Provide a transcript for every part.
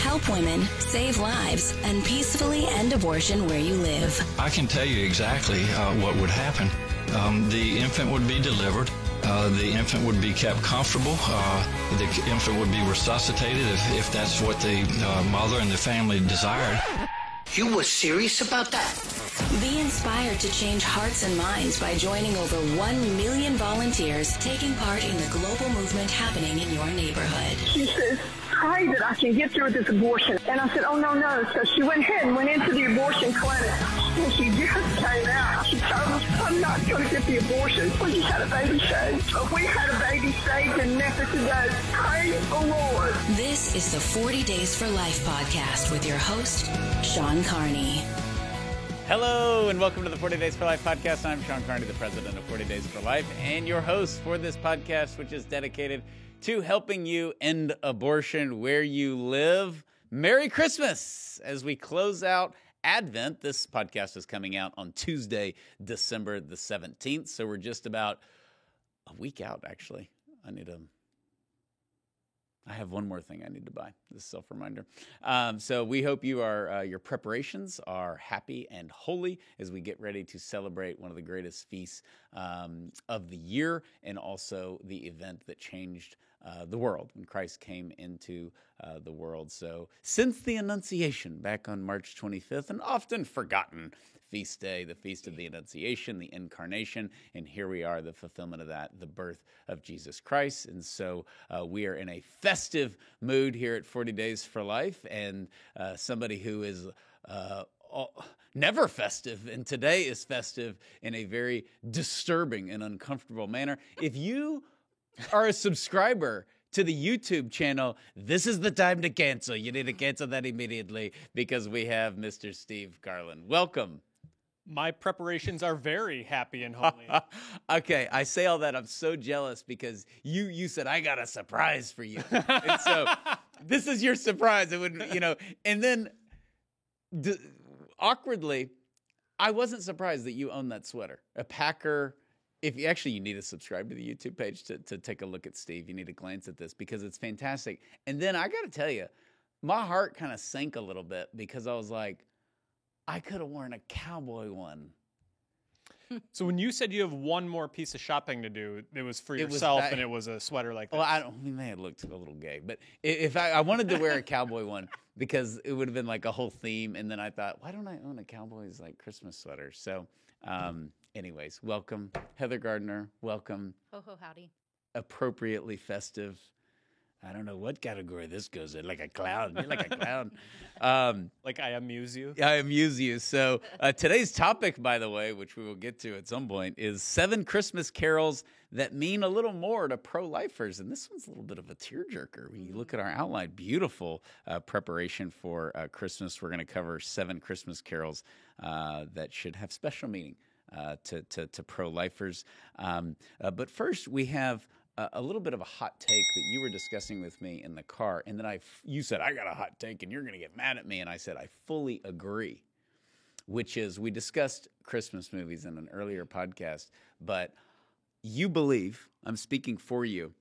help women, save lives, and peacefully end abortion where you live. I can tell you exactly what would happen. The infant would be delivered. The infant would be kept comfortable. The infant would be resuscitated if that's what the mother and the family desired. You were serious about that? Be inspired to change hearts and minds by joining over 1 million volunteers taking part in the global movement happening in your neighborhood. She says, pray that I can get through this abortion. And I said, oh, no. So she went ahead and went into the abortion clinic. And she just came out. She told us, I'm not going to get the abortion. We just had a baby saved. We had a baby saved in Memphis today. Praise the Lord. This is the 40 Days for Life podcast with your host, Sean Carney. Hello, and welcome to the 40 Days for Life podcast. I'm Sean Carney, the president of 40 Days for Life, and your host for this podcast, which is dedicated to helping you end abortion where you live. Merry Christmas! As we close out Advent, this podcast is coming out on Tuesday, December the 17th, so we're just about a week out, actually. I have one more thing I need to buy, this self-reminder. So we hope your preparations are happy and holy as we get ready to celebrate one of the greatest feasts of the year, and also the event that changed the world when Christ came into the world. So since the Annunciation back on March 25th, an often forgotten feast day, the Feast of the Annunciation, the Incarnation, and here we are, the fulfillment of that, the birth of Jesus Christ. And so we are in a festive mood here at 40 Days for Life, and somebody who is never festive, and today is festive in a very disturbing and uncomfortable manner. If you are a subscriber to the YouTube channel, this is the time to cancel. You need to cancel that immediately because we have Mr. Steve Garland. Welcome. My preparations are very happy and holy. Okay, I say all that. I'm so jealous because you said, I got a surprise for you. And so this is your surprise. It would, and then awkwardly, I wasn't surprised that you own that sweater. A Packer. If you need to subscribe to the YouTube page to take a look at Steve. You need to glance at this because it's fantastic. And then I got to tell you, my heart kind of sank a little bit because I was like, I could have worn a cowboy one. So when you said you have one more piece of shopping to do, it was for yourself and it was a sweater like that. Well, we may have looked a little gay, but if I wanted to wear a cowboy one because it would have been like a whole theme, and then I thought, why don't I own a Cowboys like Christmas sweater? So, anyways, welcome, Heather Gardner. Welcome. Ho ho howdy. Appropriately festive. I don't know what category this goes in. Like a clown. You're like a clown. Like I amuse you? I amuse you. So today's topic, by the way, which we will get to at some point, is 7 Christmas carols that mean a little more to pro-lifers. And this one's a little bit of a tearjerker. When you look at our outline, beautiful preparation for Christmas. We're going to cover 7 Christmas carols that should have special meaning to pro-lifers. But first, we have a little bit of a hot take that you were discussing with me in the car, and then you said, I got a hot take, and you're going to get mad at me, and I said, I fully agree, which is we discussed Christmas movies in an earlier podcast, but you believe, I'm speaking for you,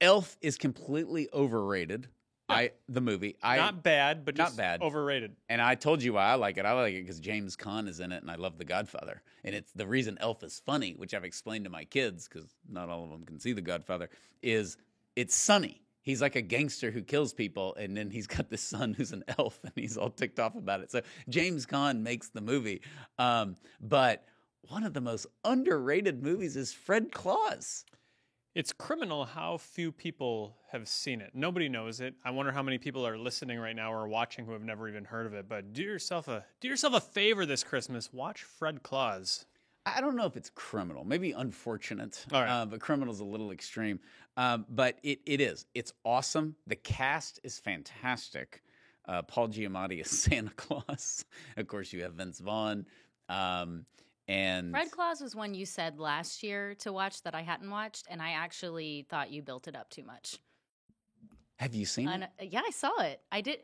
Elf is completely overrated. Yeah. The movie. Not bad, but not just bad. Overrated. And I told you why I like it. I like it because James Caan is in it, and I love The Godfather. And it's the reason Elf is funny, which I've explained to my kids, because not all of them can see The Godfather, is it's sunny. He's like a gangster who kills people, and then he's got this son who's an elf, and he's all ticked off about it. So James Caan makes the movie. But one of the most underrated movies is Fred Claus. It's criminal how few people have seen it. Nobody knows it. I wonder how many people are listening right now or watching who have never even heard of it. But do yourself a favor this Christmas. Watch Fred Claus. I don't know if it's criminal. Maybe unfortunate. All right. But criminal's a little extreme. But it is. It's awesome. The cast is fantastic. Paul Giamatti is Santa Claus. Of course, you have Vince Vaughn. And Fred Claus was one you said last year to watch that I hadn't watched, and I actually thought you built it up too much. Have you seen it? Yeah, I saw it. I did.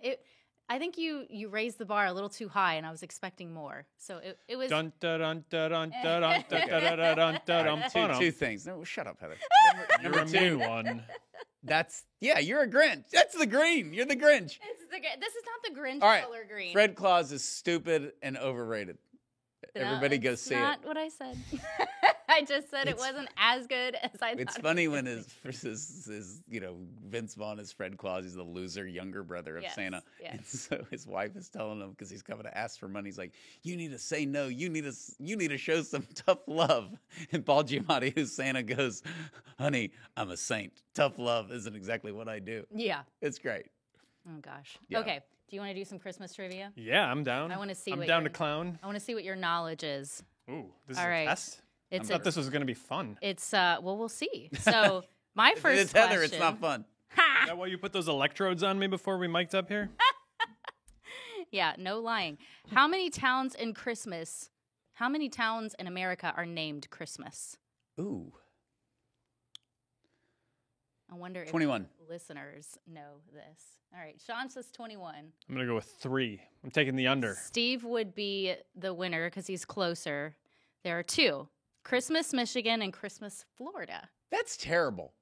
I think you raised the bar a little too high, and I was expecting more. So it was. Dun dun dun dun dun dun dun dun dun dun dun. Two things. No, shut up, Heather. You're a mean one. You're a Grinch. That's the green. You're the Grinch. This is not the Grinch All right. color green. Fred Claus is stupid and overrated. Everybody go see it. Not what I said. I just said it wasn't as good as I thought. It's funny when his Vince Vaughn is Fred Claus. He's the loser younger brother of Santa. Yes. And so his wife is telling him, because he's coming to ask for money, he's like, you need to say no. You need to show some tough love. And Paul Giamatti, who's Santa, goes, honey, I'm a saint. Tough love isn't exactly what I do. Yeah. It's great. Oh, gosh. Yeah. Okay. Do you want to do some Christmas trivia? Yeah, I'm down. I want to see. I'm down to clown. I want to see what your knowledge is. Ooh, this is All right. a test. I thought this was going to be fun. It's well, we'll see. So my first It's question. Heather. It's not fun. Is that why you put those electrodes on me before we mic'd up here? Yeah, no lying. How many towns in America are named Christmas? Ooh. I wonder 21. if listeners know this. All right, Sean says 21. I'm going to go with 3. I'm taking the under. Steve would be the winner because he's closer. There are 2. Christmas, Michigan, and Christmas, Florida. That's terrible.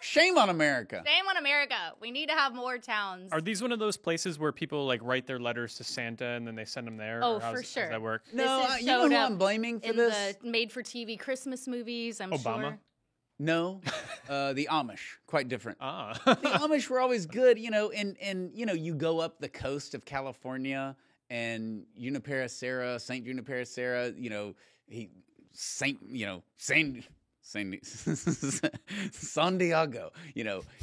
Shame on America. Shame on America. We need to have more towns. Are these one of those places where people like write their letters to Santa and then they send them there? Oh, or for sure. Does that work? No, This is you know showed who up I'm blaming for in this? the made-for-TV Christmas movies, I'm Obama? sure. No, the Amish. Quite different. Ah. The Amish were always good, and you go up the coast of California and St. Junipero Serra, San Diego,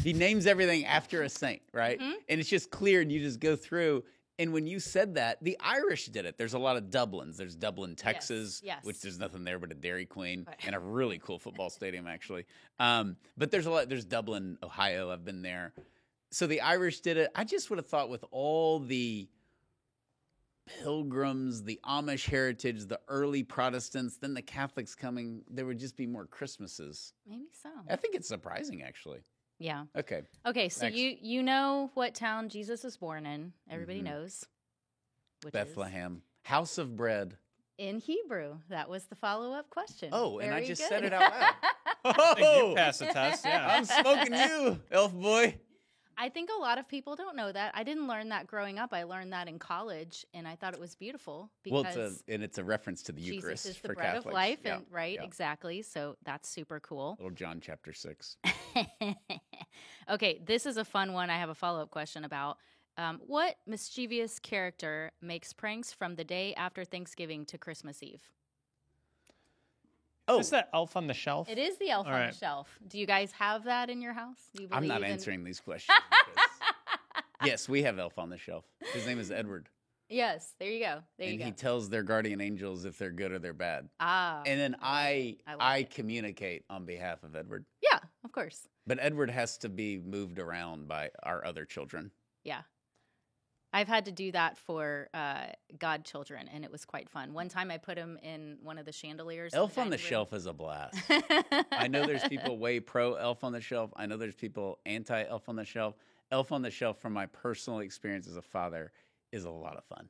he names everything after a saint, right? Mm-hmm. And it's just clear, and you just go through. And when you said that, the Irish did it. There's a lot of Dublins. There's Dublin, Texas, yes. which there's nothing there but a Dairy Queen Right. and a really cool football stadium, actually. But there's a lot. There's Dublin, Ohio. I've been there. So the Irish did it. I just would have thought with all the Pilgrims, the Amish heritage, the early Protestants, then the Catholics coming, there would just be more Christmases. Maybe so. I think it's surprising, actually. Yeah. Okay. Okay, so Next. you know what town Jesus was born in. Everybody Mhm. knows. Which Bethlehem. House of bread. Is in Hebrew. That was the follow-up question. Oh, and I Very just good. said it out loud. I think Oh, you passed the test, yeah. I'm smoking you, elf boy. I think a lot of people don't know that. I didn't learn that growing up. I learned that in college, and I thought it was beautiful because it's a reference to the Jesus Eucharist is the for bread Catholics. of life, Yeah, and right, yeah. exactly. So that's super cool. Little John chapter 6. Okay, this is a fun one. I have a follow-up question about. What mischievous character makes pranks from the day after Thanksgiving to Christmas Eve? Oh, Is that Elf on the Shelf? It is the elf All on right. the shelf. Do you guys have that in your house? Do you I'm not believe in- answering these questions. because- yes, we have elf on the shelf. His name is Edward. Yes, there you go. There you And go. he tells their guardian angels if they're good or they're bad. Ah. And then I love I it. communicate on behalf of Edward. Yeah, of course. But Edward has to be moved around by our other children. Yeah. I've had to do that for godchildren, and it was quite fun. One time I put him in one of the chandeliers. in Elf on the dining room. Shelf is a blast. I know there's people way pro Elf on the Shelf. I know there's people anti Elf on the Shelf. Elf on the Shelf, from my personal experience as a father, is a lot of fun.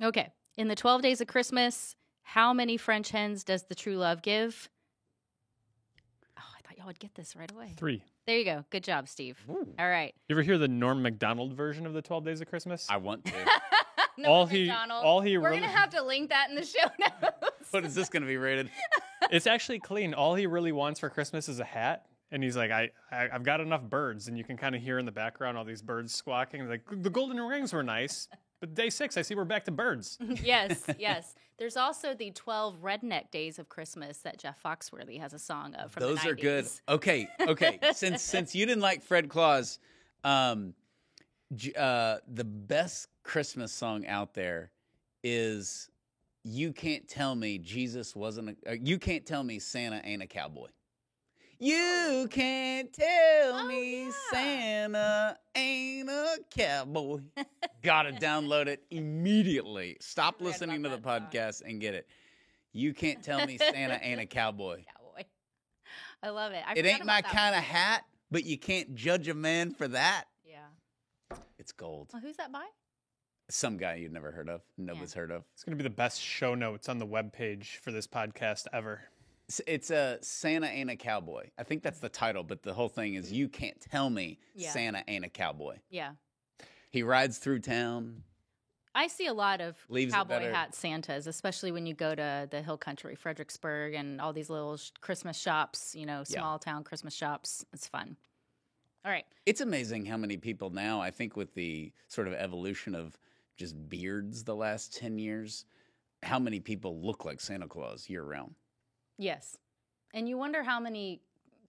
Okay. In the 12 days of Christmas, how many French hens does the true love give? Oh, I thought y'all would get this right away. 3. There you go. Good job, Steve. Ooh. All right. You ever hear the Norm Macdonald version of the 12 Days of Christmas? I want to. All Norm he- Macdonald. all he We're really- going to have to link that in the show notes. What is this going to be rated? It's actually clean. All he really wants for Christmas is a hat. And he's like, I've got enough birds. And you can kind of hear in the background all these birds squawking. Like, the golden rings were nice. But day 6, I see we're back to birds. Yes, yes. There's also the 12 redneck days of Christmas that Jeff Foxworthy has a song of from Those the 90s. are good. Okay. Since you didn't like Fred Claus, the best Christmas song out there is "You Can't Tell Me Jesus Wasn't You Can't Tell Me Santa Ain't a Cowboy." You can't tell me yeah. Santa ain't a cowboy. Gotta download it immediately. Stop I listening to love the that podcast and get it. You can't tell me Santa ain't a cowboy. Cowboy. I love it. I It forgot ain't my about that kind of hat, but you can't judge a man for that. one. Yeah. It's gold. Well, who's that by? Some guy you've never heard of, nobody's heard of. It's going to be the best show notes on the webpage for this podcast ever. It's a Santa Ain't a Cowboy. I think that's the title, but the whole thing is you can't tell me Santa ain't a cowboy. Yeah. He rides through town. I see a lot of Leaves it cowboy better. hat Santas, especially when you go to the Hill Country, Fredericksburg, and all these little Christmas shops, small town Christmas shops. It's fun. All right. It's amazing how many people now, I think with the sort of evolution of just beards the last 10 years, how many people look like Santa Claus year round. Yes. And you wonder how many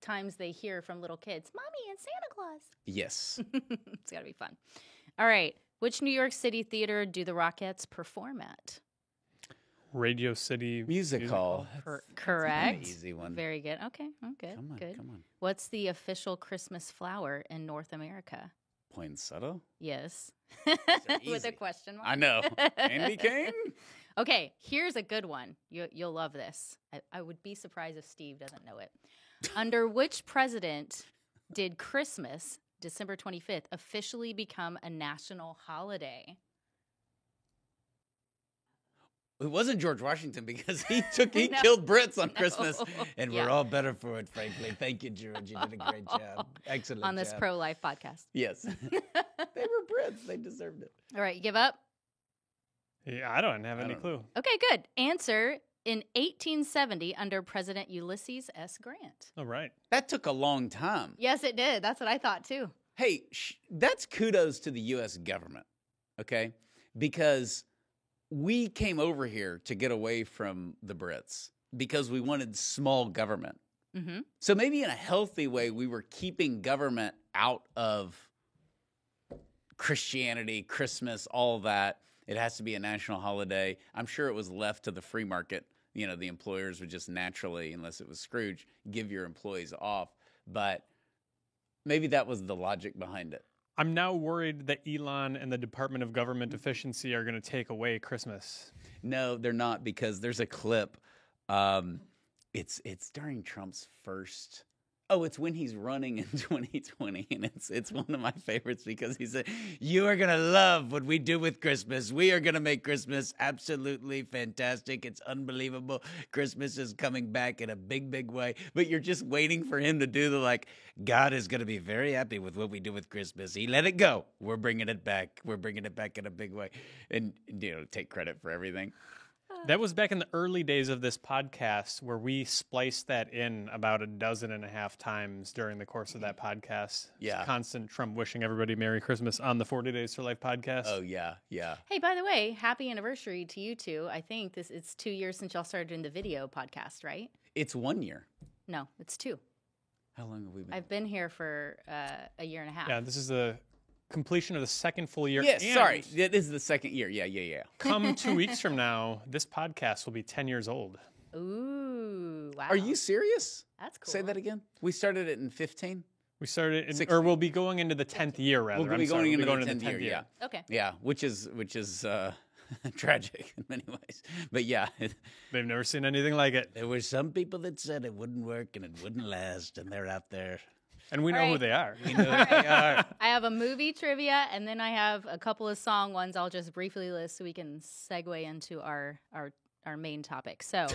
times they hear from little kids, Mommy and Santa Claus. Yes. It's got to be fun. All right. Which New York City theater do the Rockettes perform at? Radio City Music Hall. Correct. An easy one. Very good. Okay. Good. Come on, good. come on. What's the official Christmas flower in North America? Poinsettia? Yes. These are With a easy. question mark. I know. Candy cane? Okay, here's a good one. You'll love this. I would be surprised if Steve doesn't know it. Under which president did Christmas, December 25th, officially become a national holiday? It wasn't George Washington because he killed Brits on Christmas, and Yeah. we're all better for it, frankly. Thank you, George. You did a great job. Excellent On this job. pro-life podcast. Yes. They were Brits. They deserved it. All right, you give up? Yeah, I don't have any don't clue. Okay, good. Answer, in 1870 under President Ulysses S. Grant. All right. That took a long time. Yes, it did. That's what I thought too. Hey, that's kudos to the U.S. government, okay? Because we came over here to get away from the Brits because we wanted small government. Mm-hmm. So maybe in a healthy way, we were keeping government out of Christianity, Christmas, all of that. It has to be a national holiday. I'm sure it was left to the free market. You know, the employers would just naturally, unless it was Scrooge, give your employees off. But maybe that was the logic behind it. I'm now worried that Elon and the Department of Government Efficiency are going to take away Christmas. No, they're not, because there's a clip. It's during Trump's first. Oh, it's when he's running in 2020, and it's one of my favorites because he said, "You are gonna love what we do with Christmas. We are gonna make Christmas absolutely fantastic. It's unbelievable. Christmas is coming back in a big, big way." But you're just waiting for him to do the God is gonna be very happy with what we do with Christmas. He let it go. We're bringing it back. We're bringing it back in a big way, and take credit for everything. That was back in the early days of this podcast where we spliced that in about 12.5 times during the course of that podcast. Yeah. Just constant Trump wishing everybody Merry Christmas on the 40 Days for Life podcast. Oh yeah, yeah. Hey, by the way, happy anniversary to you two. I think it's 2 years since y'all started doing the video podcast, right? It's 1 year. No, it's 2. How long have we been? I've been here for a year and a half. Yeah, this is the completion of the second full year. Yes, And sorry. This is the second year. Yeah. Come 2 weeks from now, this podcast will be 10 years old. Ooh, wow. Are you serious? That's cool. Say that again. We started it in 15. We started, in, 16. or we'll be going into the 10th year, rather. We'll I'm be sorry, going into we'll the be 10th year. Yeah, Okay. yeah. Which is tragic in many ways. But yeah, They've never seen anything like it. there were some people that said it wouldn't work and it wouldn't last, and they're out there. And we know All who right. they are. You know who they are. I have a movie trivia, and then I have a couple of song ones I'll just briefly list so we can segue into our main topic. So,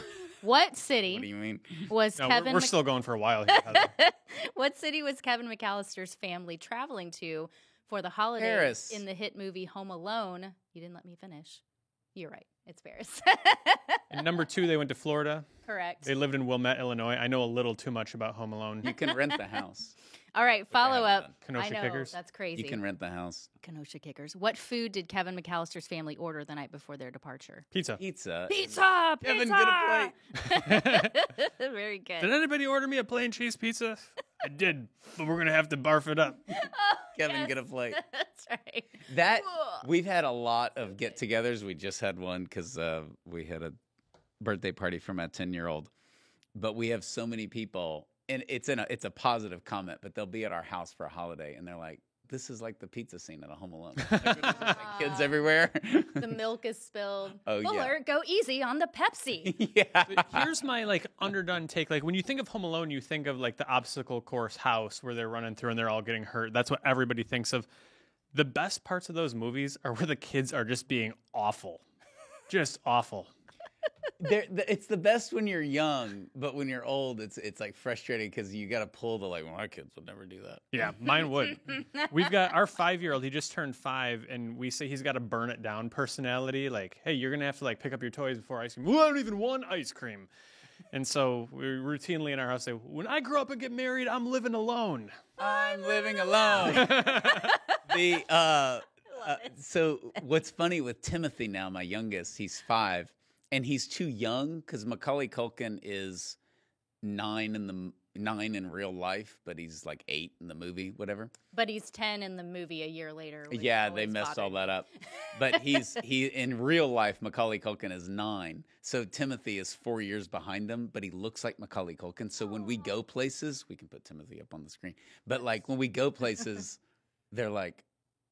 what city What do you mean? was No, Kevin we're still going for a while here, Heather. What city was Kevin McAllister's family traveling to for the holidays Paris. in the hit movie Home Alone? You didn't let me finish. You're right. It's Paris. And number 2, they went to Florida. Correct. They lived in Wilmette, Illinois. I know a little too much about Home Alone. You can rent the house. All right, follow haven't up. done. I Kenosha know, Kickers? that's crazy. You can rent the house. Kenosha Kickers. What food did Kevin McAllister's family order the night before their departure? Pizza. Pizza. Pizza! Kevin, get a plate. Very good. Did anybody order me a plain cheese pizza? I did, but we're going to have to barf it up. Kevin, get a plate. That's right. That we've had a lot of get-togethers. We just had one because we had a birthday party for my 10-year-old. But we have so many people, and it's a positive comment. But they'll be at our house for a holiday, and they're like, "This is like the pizza scene at a Home Alone. Kids everywhere." The milk is spilled. Oh, yeah. Fuller, go easy on the Pepsi. Yeah. Here's my underdone take. When you think of Home Alone, you think of the obstacle course house where they're running through and they're all getting hurt. That's what everybody thinks of. The best parts of those movies are where the kids are just being awful. Just awful. It's the best when you're young, but when you're old, it's like frustrating because you got to pull the like, well, my kids would never do that. Yeah, mine would. We've got our 5-year-old. He just turned 5, and we say he's got a burn it down personality. Like, hey, you're gonna have to like pick up your toys before ice cream. Well, I don't even want ice cream. And so we routinely in our house say, when I grow up and get married, I'm living alone. I'm living alone. So what's funny with Timothy now, my youngest, he's 5, and he's too young because Macaulay Culkin is 9 in real life, but he's like 8 in the movie, whatever. But he's 10 in the movie a year later. Yeah, they messed all that up. But he in real life, Macaulay Culkin is 9. So Timothy is 4 years behind him, but he looks like Macaulay Culkin. So when we go places, we can put Timothy up on the screen. But like when we go places, they're like,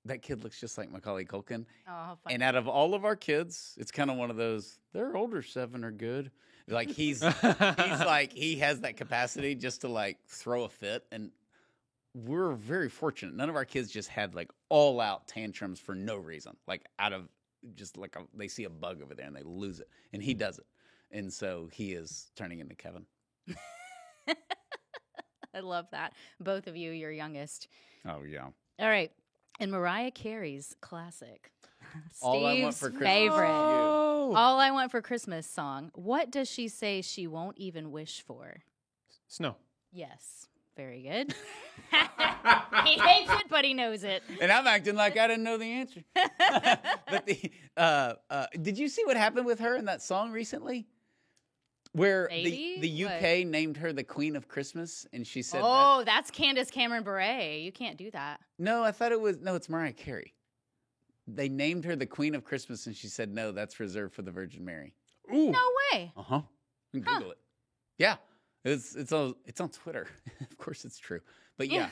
that kid looks just like Macaulay Culkin. Oh, how funny. And out of all of our kids, it's kind of one of those, their older 7 are good. Like he's like, he has that capacity just to like throw a fit. And we're very fortunate. None of our kids just had like all out tantrums for no reason. Like out of just like they see a bug over there and they lose it. And he does it. And so he is turning into Kevin. I love that. Both of you, your youngest. Oh, yeah. All right. And Mariah Carey's classic. All I Want Steve's for Christmas favorite. Is You. All I Want for Christmas song. What does she say she won't even wish for? Snow. Yes. Very good. He hates it, but he knows it. And I'm acting like I didn't know the answer. But did you see what happened with her in that song recently? Where the UK named her the Queen of Christmas, and she said, "Oh, that's Candace Cameron Bure. You can't do that." No, I thought it's Mariah Carey. They named her the Queen of Christmas, and she said, "No, that's reserved for the Virgin Mary." Ooh. No way. You can Google it. Yeah, it's on Twitter. Of course, it's true. But yeah.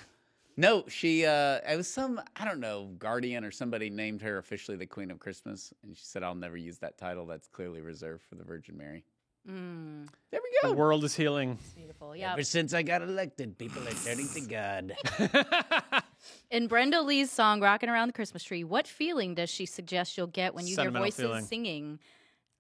No, she it was some, I don't know, Guardian or somebody named her officially the Queen of Christmas, and she said, "I'll never use that title. That's clearly reserved for the Virgin Mary." Mm. There we go. The world is healing. It's beautiful. Yeah. Ever since I got elected, people are turning to God. In Brenda Lee's song "Rockin' Around the Christmas Tree," what feeling does she suggest you'll get when you hear voices singing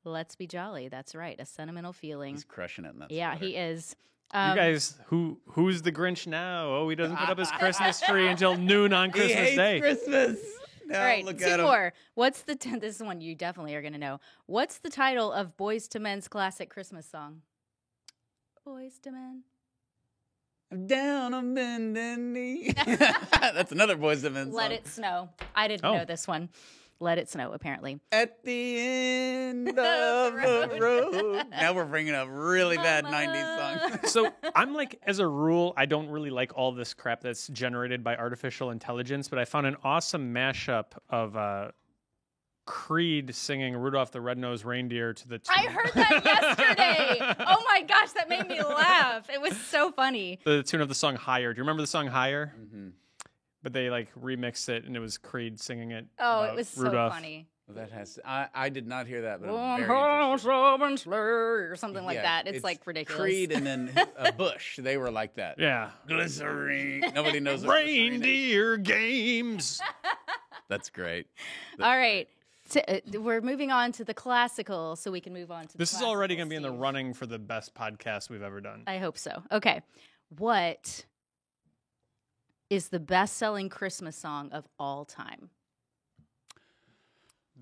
"Let's Be Jolly"? That's right, a sentimental feeling. He's crushing it in that Yeah, sweater. he is. You guys, who's the Grinch now? Oh, he doesn't put up his Christmas tree until noon on Christmas he hates Day. Christmas. No, All right, look 2 at him. more. What's the this is one you definitely are going to know. What's the title of Boyz II Men's classic Christmas song? Boyz II Men. I'm down on bended knee. That's another Boyz II Men song. Let It Snow. I didn't know this one. Let It Snow, apparently. At the end of the road. Now we're bringing up really bad 90s songs. So I'm like, as a rule, I don't really like all this crap that's generated by artificial intelligence, but I found an awesome mashup of Creed singing Rudolph the Red-Nosed Reindeer to the tune. I heard that yesterday. Oh my gosh, that made me laugh. It was so funny. The tune of the song Higher. Do you remember the song Higher? Mm-hmm. But they like remixed it, and it was Creed singing it. Oh, it was so Rudolph. funny. Well, that has. I did not hear that, but I'm One very horse interested. open sleigh or something like Yeah, that. It's like ridiculous. Creed and then Bush. They were like that. Yeah. Glycerine. Nobody knows what glycerine is. Reindeer games. That's great. All right. We're moving on to the classical, so we can move on to This the is already going to be in the Steve. running for the best podcast we've ever done. I hope so. Okay. What is the best-selling Christmas song of all time?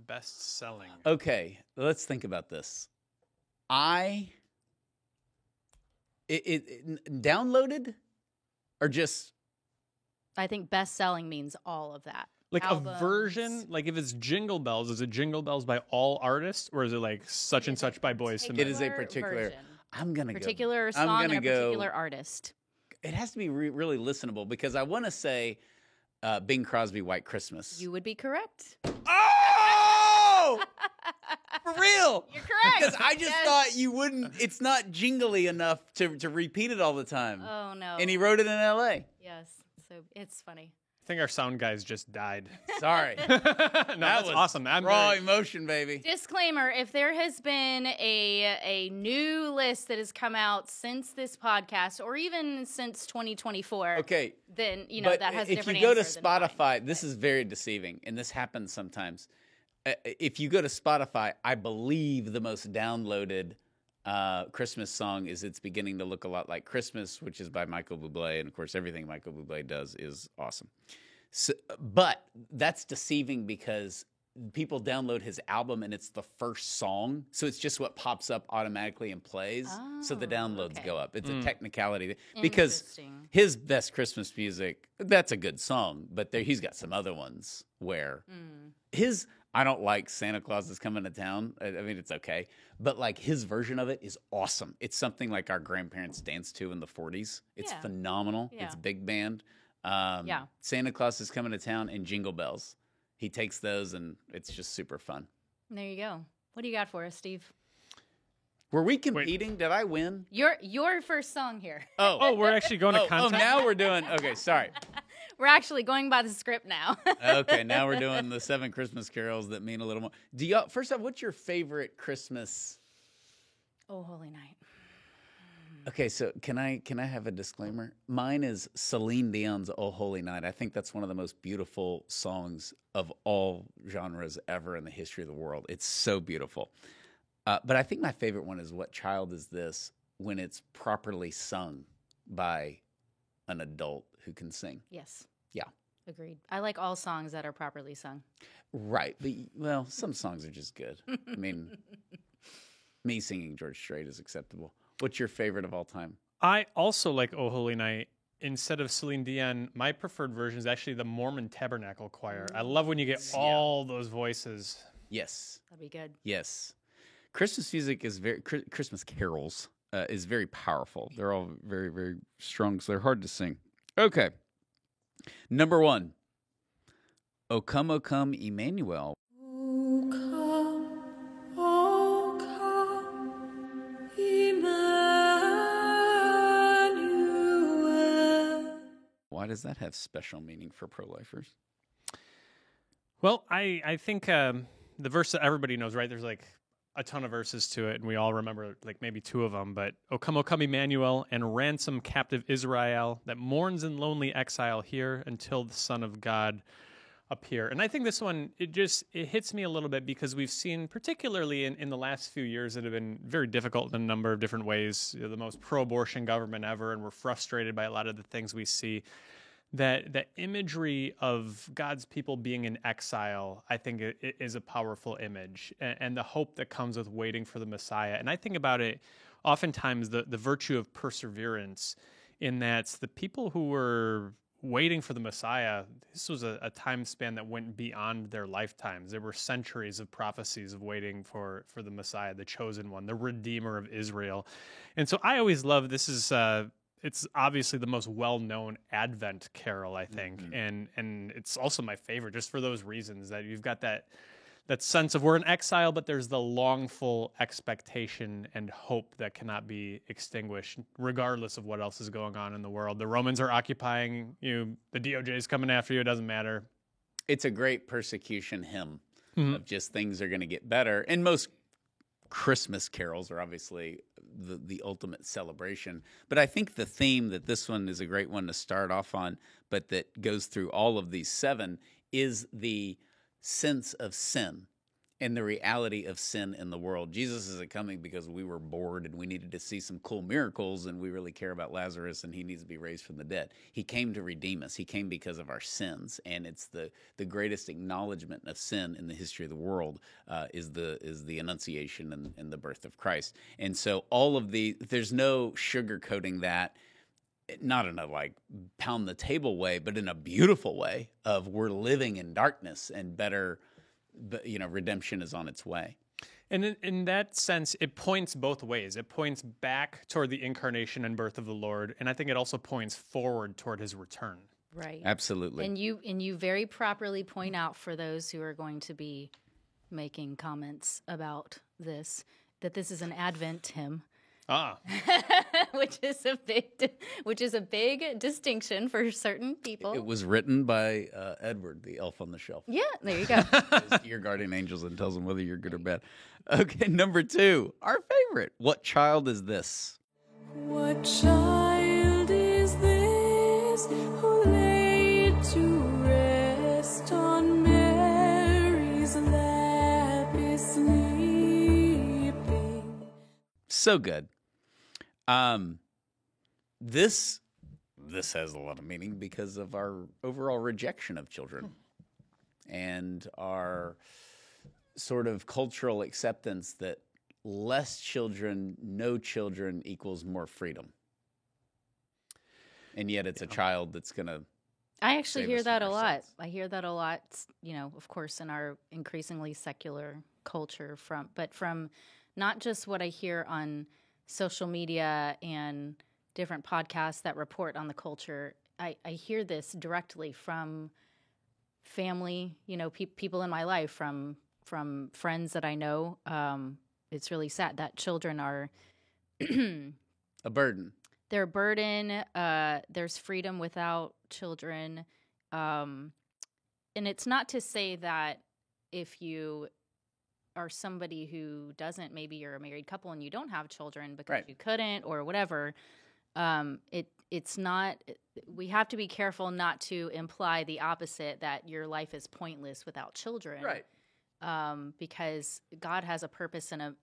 Best selling. Okay, let's think about this. Downloaded or just I think best-selling means all of that. Like Albums. a version, like if it's Jingle Bells, is it Jingle Bells by all artists, or is it like such and such by Boyz II Men? It is a particular. version. I'm gonna Particular go. I'm song gonna and a go. particular artist. It has to be really listenable because I want to say Bing Crosby, White Christmas. You would be correct. Oh! For real? You're correct. Because I just Yes. thought you wouldn't. It's not jingly enough to repeat it all the time. Oh, no. And he wrote it in L.A. Yes. So it's funny. I think our sound guys just died. Sorry. No, that's was awesome. I'm raw very- emotion, baby. Disclaimer, if there has been a new list that has come out since this podcast or even since 2024, Okay. then, you know, But that has a if different you go to answer, then fine. Spotify, this is very deceiving, and this happens sometimes. if you go to Spotify, I believe the most downloaded Christmas song is "It's Beginning to Look a Lot Like Christmas," which is by Michael Bublé, and of course, everything Michael Bublé does is awesome. So, but that's deceiving because people download his album and it's the first song, so it's just what pops up automatically and plays. So the downloads go up. It's a technicality because his best Christmas music, that's a good song, but he's got some other ones where his. I don't like Santa Claus is Coming to Town. I mean, it's okay, but like his version of it is awesome. It's something like our grandparents danced to in the 40s. It's phenomenal. It's big band. Santa Claus is Coming to Town and Jingle Bells. He takes those and it's just super fun. There you go. What do you got for us, Steve? Were we competing? Did I win? Your first song here. Oh, we're actually going to contest? Oh, now we're doing... Okay, sorry. We're actually going by the script now. Okay, now we're doing the 7 Christmas carols that mean a little more. Do y'all... First off, what's your favorite Christmas... Oh, Holy Night. Okay, so can I have a disclaimer? Mine is Celine Dion's "Oh Holy Night." I think that's one of the most beautiful songs of all genres ever in the history of the world. It's so beautiful. But I think my favorite one is "What Child Is This?" when it's properly sung by an adult who can sing. Yes. Yeah. Agreed. I like all songs that are properly sung. Right. But, well, some songs are just good. I mean, me singing George Strait is acceptable. What's your favorite of all time? I also like "Oh Holy Night." Instead of Celine Dion, my preferred version is actually the Mormon Tabernacle Choir. I love when you get all those voices. Yes. That'd be good. Yes. Christmas music is Christmas carols is very powerful. They're all very, very strong, so they're hard to sing. Okay. Number 1. O Come, Emmanuel. O come, Emmanuel. Why does that have special meaning for pro-lifers? Well, I think the verse that everybody knows, right? There's like a ton of verses to it, and we all remember like maybe 2 of them. But O come, Emmanuel, and ransom captive Israel that mourns in lonely exile here until the Son of God appear. And I think this one, it hits me a little bit because we've seen, particularly in the last few years, that have been very difficult in a number of different ways. The most pro-abortion government ever, and we're frustrated by a lot of the things we see. That imagery of God's people being in exile, I think it is a powerful image, and the hope that comes with waiting for the Messiah. And I think about it oftentimes the virtue of perseverance, in that the people who were waiting for the Messiah, this was a time span that went beyond their lifetimes. There were centuries of prophecies of waiting for the Messiah, the chosen one, the Redeemer of Israel. And so I always love, this is... it's obviously the most well-known Advent carol, I think, and it's also my favorite just for those reasons, that you've got that sense of we're in exile, but there's the longful expectation and hope that cannot be extinguished, regardless of what else is going on in the world. The Romans are occupying you, the DOJ is coming after you, it doesn't matter. It's a great persecution hymn of just things are going to get better. And most Christmas carols are obviously the ultimate celebration. But I think the theme that this one is a great one to start off on, but that goes through all of these 7, is the sense of sin and the reality of sin in the world. Jesus isn't coming because we were bored and we needed to see some cool miracles and we really care about Lazarus and he needs to be raised from the dead. He came to redeem us. He came because of our sins, and it's the greatest acknowledgement of sin in the history of the world is the Annunciation and the birth of Christ. And so all of there's no sugarcoating that, not in a like pound the table way, but in a beautiful way of we're living in darkness and better. But, redemption is on its way. And in that sense, it points both ways. It points back toward the incarnation and birth of the Lord, and I think it also points forward toward his return. Right. Absolutely. And you very properly point out, for those who are going to be making comments about this, that this is an Advent hymn. which is a big distinction for certain people. It was written by Edward, the elf on the shelf. Yeah, there you go. Your guardian angels and tells them whether you're good or bad. Okay, number 2, our favorite. What child is this? What child is this who laid to rest on Mary's lap So good. This has a lot of meaning because of our overall rejection of children and our sort of cultural acceptance that less children, no children equals more freedom. And yet it's a child that's going to I actually save hear us that from a lot. ourselves. I hear that a lot, of course, in our increasingly secular culture from not just what I hear on social media and different podcasts that report on the culture. I hear this directly from family, people in my life, from friends that I know. It's really sad that children are a burden. They're a burden. There's freedom without children. And it's not to say that if you are somebody who doesn't, maybe you're a married couple and you don't have children because you couldn't or whatever, it's not, we have to be careful not to imply the opposite, that your life is pointless without children. Right. Because God has a purpose and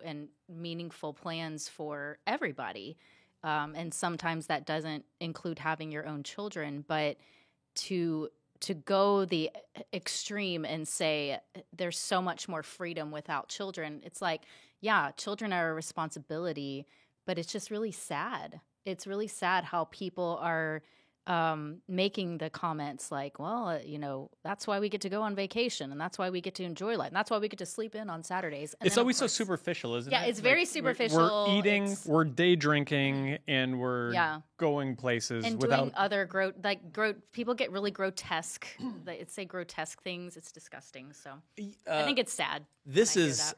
and meaningful plans for everybody. And sometimes that doesn't include having your own children, but to go the extreme and say there's so much more freedom without children, it's like, yeah, children are a responsibility, but it's just really sad. It's really sad how people are making the comments like, well, that's why we get to go on vacation, and that's why we get to enjoy life, and that's why we get to sleep in on Saturdays. And it's always so superficial, isn't it? Yeah, it's very superficial. We're eating, we're day drinking, and we're going places and without doing other people get really grotesque. They say grotesque things. It's disgusting. So I think it's sad. This is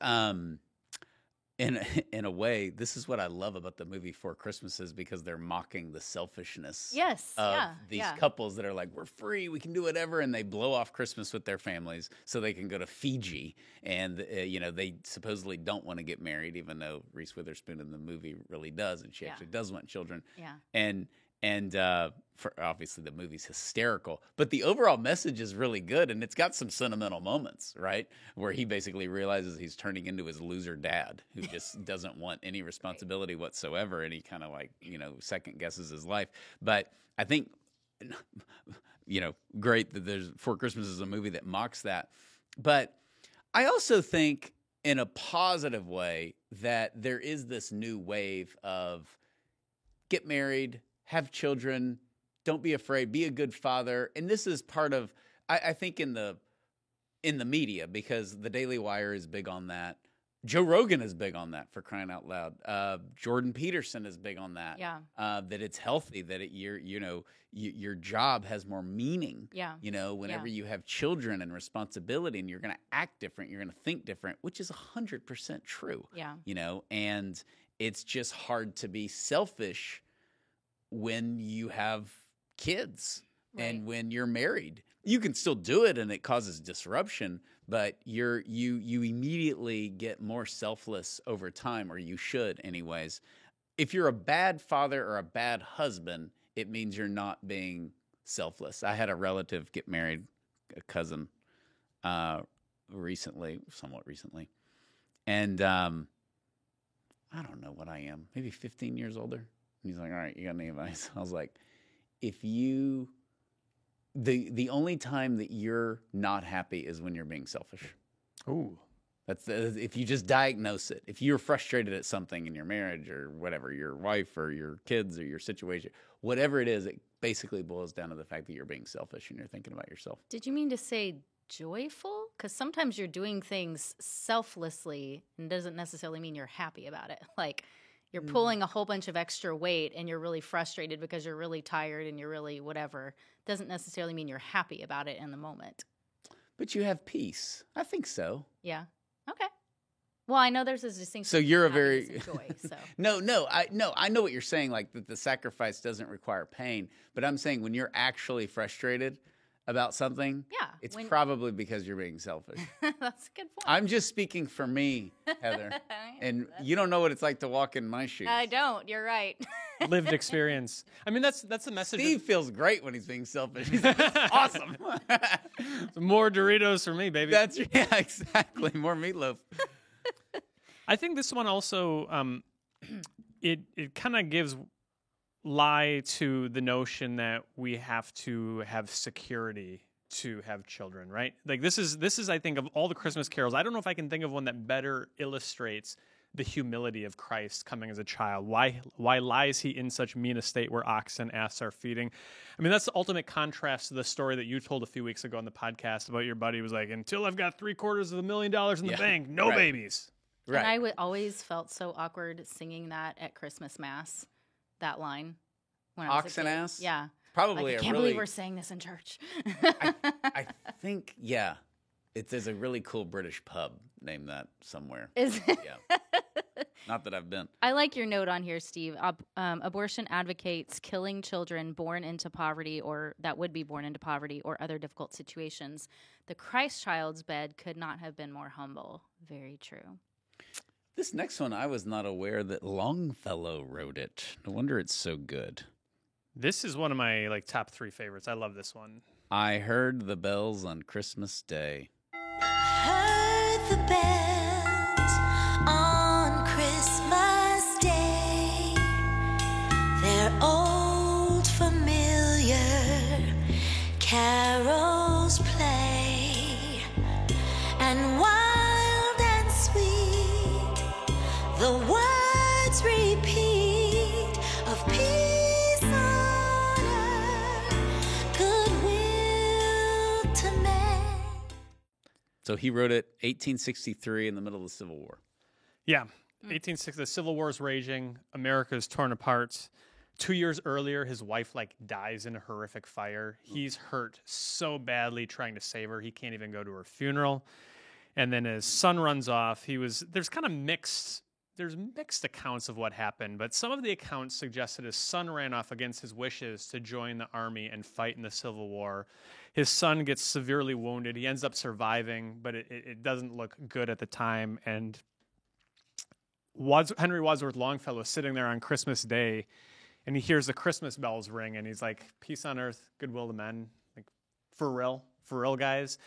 in a way, this is what I love about the movie Four Christmases, because they're mocking the selfishness of these couples that are like, we're free, we can do whatever, and they blow off Christmas with their families so they can go to Fiji, and they supposedly don't want to get married, even though Reese Witherspoon in the movie really does, and she actually does want children. Yeah. And for obviously the movie's hysterical, but the overall message is really good, and it's got some sentimental moments, right? Where he basically realizes he's turning into his loser dad who just doesn't want any responsibility whatsoever, and he kind of second guesses his life. But I think, great that there's Four Christmases is a movie that mocks that. But I also think in a positive way that there is this new wave of get married, have children, don't be afraid, be a good father. And this is part of, I think, in the media, because the Daily Wire is big on that. Joe Rogan is big on that, for crying out loud. Jordan Peterson is big on that. Yeah. That it's healthy, that your job has more meaning. Yeah. Whenever you have children and responsibility, and you're going to act different, you're going to think different, which is 100% true. Yeah. And it's just hard to be selfish when you have kids and when you're married. You can still do it, and it causes disruption, but you immediately get more selfless over time, or you should anyways. If you're a bad father or a bad husband, it means you're not being selfless. I had a relative get married, a cousin, somewhat recently. And I don't know what I am, maybe 15 years older. And he's like, all right, you got any advice? I was like, the only time that you're not happy is when you're being selfish. Ooh. If you just diagnose it. If you're frustrated at something in your marriage or whatever, your wife or your kids or your situation, whatever it is, it basically boils down to the fact that you're being selfish and you're thinking about yourself. Did you mean to say joyful? Because sometimes you're doing things selflessly and doesn't necessarily mean you're happy about it. Like, you're pulling a whole bunch of extra weight and you're really frustrated because you're really tired and you're really whatever. Doesn't necessarily mean you're happy about it in the moment. But you have peace. I think so. Yeah. Okay. Well, I know there's a distinction. So you're a very joy. So I know what you're saying. Like that the sacrifice doesn't require pain. But I'm saying when you're actually frustrated about something, it's probably because you're being selfish. That's a good point. I'm just speaking for me, Heather. And you don't know what it's like to walk in my shoes. I don't. You're right. Lived experience. I mean, that's the message. Steve feels great when he's being selfish. He's like, this is awesome. More Doritos for me, baby. Exactly. More meatloaf. I think this one also, it kind of gives lie to the notion that we have to have security to have children, right? Like this is I think of all the Christmas carols, I don't know if I can think of one that better illustrates the humility of Christ coming as a child. Why lies he in such mean estate where ox and ass are feeding? I mean, that's the ultimate contrast to the story that you told a few weeks ago on the podcast about your buddy who was like, until I've got $750,000 in the bank, no babies. Right. And I always felt so awkward singing that at Christmas Mass, that line. When I was a Ox and kid. ass? Yeah. Probably Like, I a can't really. believe we're saying this in church. I think, yeah. There's a really cool British pub named that somewhere. Is it? Yeah. Not that I've been. I like your note on here, Steve. Abortion advocates killing children born into poverty or that would be born into poverty or other difficult situations. The Christ child's bed could not have been more humble. Very true. This next one, I was not aware that Longfellow wrote it. No wonder it's so good. This is one of my top 3 favorites. I love this one. I heard the bells on Christmas Day. Heard the bells on Christmas Day. Their old familiar carols play, and wild and sweet the words repeat of peace on earth, goodwill to men. So he wrote it 1863 in the middle of the Civil War. Yeah. 1860, the Civil War is raging. America is torn apart. 2 years earlier, his wife dies in a horrific fire. He's hurt so badly trying to save her, he can't even go to her funeral. And then his son runs off. There's kind of mixed accounts of what happened, but some of the accounts suggest that his son ran off against his wishes to join the army and fight in the Civil War. His son gets severely wounded. He ends up surviving, but it doesn't look good at the time. And Henry Wadsworth Longfellow is sitting there on Christmas Day, and he hears the Christmas bells ring, and he's like, peace on earth, goodwill to men. Like, for real, guys.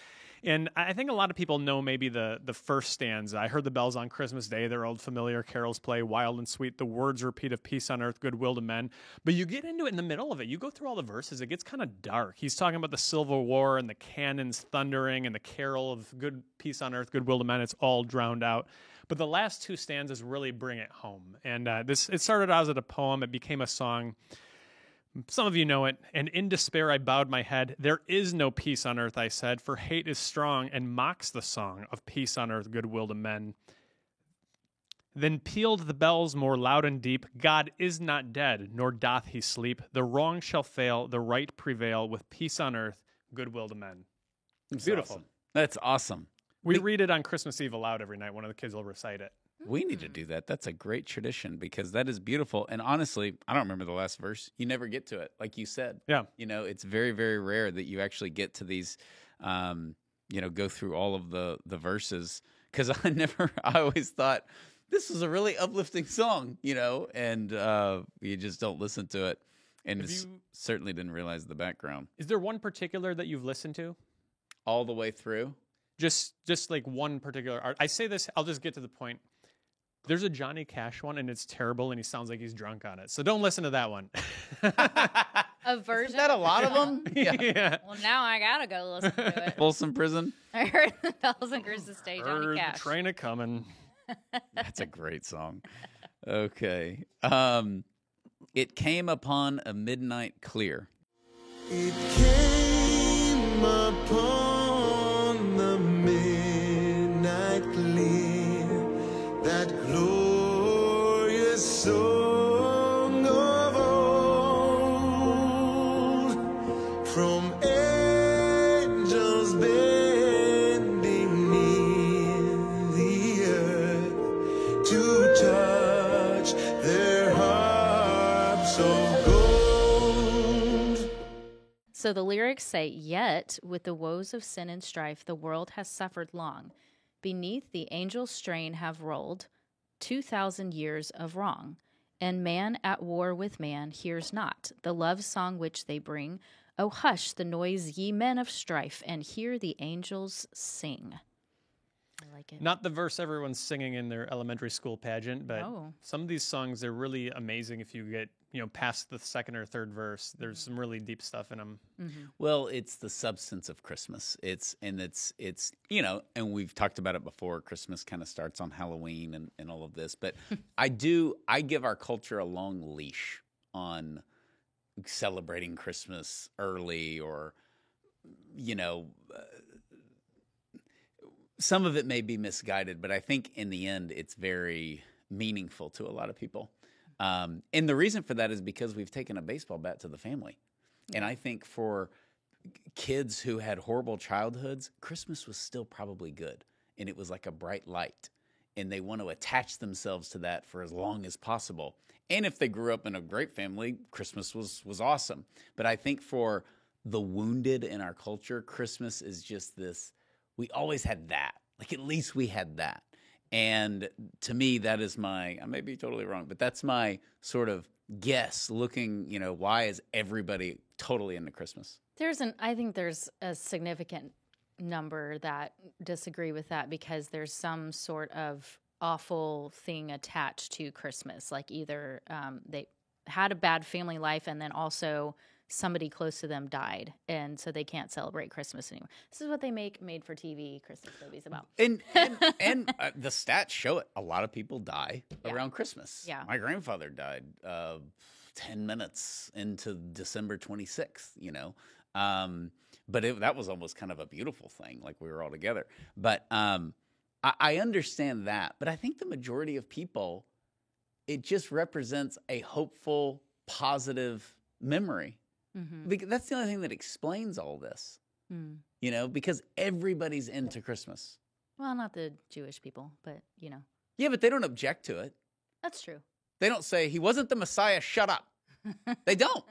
And I think a lot of people know maybe the first stanza. I heard the bells on Christmas Day, their old familiar carols play, wild and sweet, the words repeat of peace on earth, goodwill to men. But you get into it in the middle of it. You go through all the verses, it gets kind of dark. He's talking about the Civil War and the cannons thundering and the carol of good peace on earth, goodwill to men. It's all drowned out. But the last 2 stanzas really bring it home. And it started out as a poem. It became a song. Some of you know it. And in despair I bowed my head. There is no peace on earth, I said, for hate is strong and mocks the song of peace on earth, goodwill to men. Then pealed the bells more loud and deep. God is not dead, nor doth he sleep. The wrong shall fail, the right prevail, with peace on earth, goodwill to men. It's beautiful. Awesome. That's awesome. We read it on Christmas Eve aloud every night. One of the kids will recite it. We need to do that. That's a great tradition because that is beautiful. And honestly, I don't remember the last verse. You never get to it, like you said. Yeah. It's very, very rare that you actually get to these, go through all of the verses. Because I always thought this was a really uplifting song, and you just don't listen to it. And certainly didn't realize the background. Is there one particular that you've listened to? All the way through? Just like one particular art. I say this, I'll just get to the point. There's a Johnny Cash one, and it's terrible, and he sounds like he's drunk on it. So don't listen to that one. A version? Is that a lot of them? Yeah. Well, now I gotta go listen to it. Folsom Prison? I heard the bells on Christmas Day, Johnny Heard Cash. the train a coming. That's a great song. Okay. It came upon a midnight clear. It came upon the midnight clear, that glorious song of old, from angels bending near the earth to touch their harps of gold. So the lyrics say, yet with the woes of sin and strife, the world has suffered long. Beneath the angels' strain have rolled 2,000 years of wrong. And man at war with man hears not the love song which they bring. Oh, hush the noise, ye men of strife, and hear the angels sing. I like it. Not the verse everyone's singing in their elementary school pageant, but Oh. some of these songs are really amazing if you get, past the second or third verse. There's some really deep stuff in them. Well, it's the substance of Christmas. It's and we've talked about it before. Christmas kind of starts on Halloween and all of this, but I give our culture a long leash on celebrating Christmas early, or some of it may be misguided, but I think in the end it's very meaningful to a lot of people. And the reason for that is because we've taken a baseball bat to the family. And I think for kids who had horrible childhoods, Christmas was still probably good. And it was like a bright light. And they want to attach themselves to that for as long as possible. And if they grew up in a great family, Christmas was awesome. But I think for the wounded in our culture, Christmas is just this, we always had that. Like, at least we had that. And to me, that is I may be totally wrong, but that's my sort of guess looking, why is everybody totally into Christmas? I think there's a significant number that disagree with that because there's some sort of awful thing attached to Christmas. Like either they had a bad family life and then also somebody close to them died, and so they can't celebrate Christmas anymore. This is what they make made-for-TV Christmas movies about. And the stats show it. A lot of people die around Christmas. Yeah. My grandfather died 10 minutes into December 26th, But that was almost kind of a beautiful thing, like we were all together. But I understand that. But I think the majority of people, it just represents a hopeful, positive memory. Because that's the only thing that explains all this, because everybody's into Christmas. Well, not the Jewish people, but, Yeah, but they don't object to it. That's true. They don't say, he wasn't the Messiah, shut up. They don't.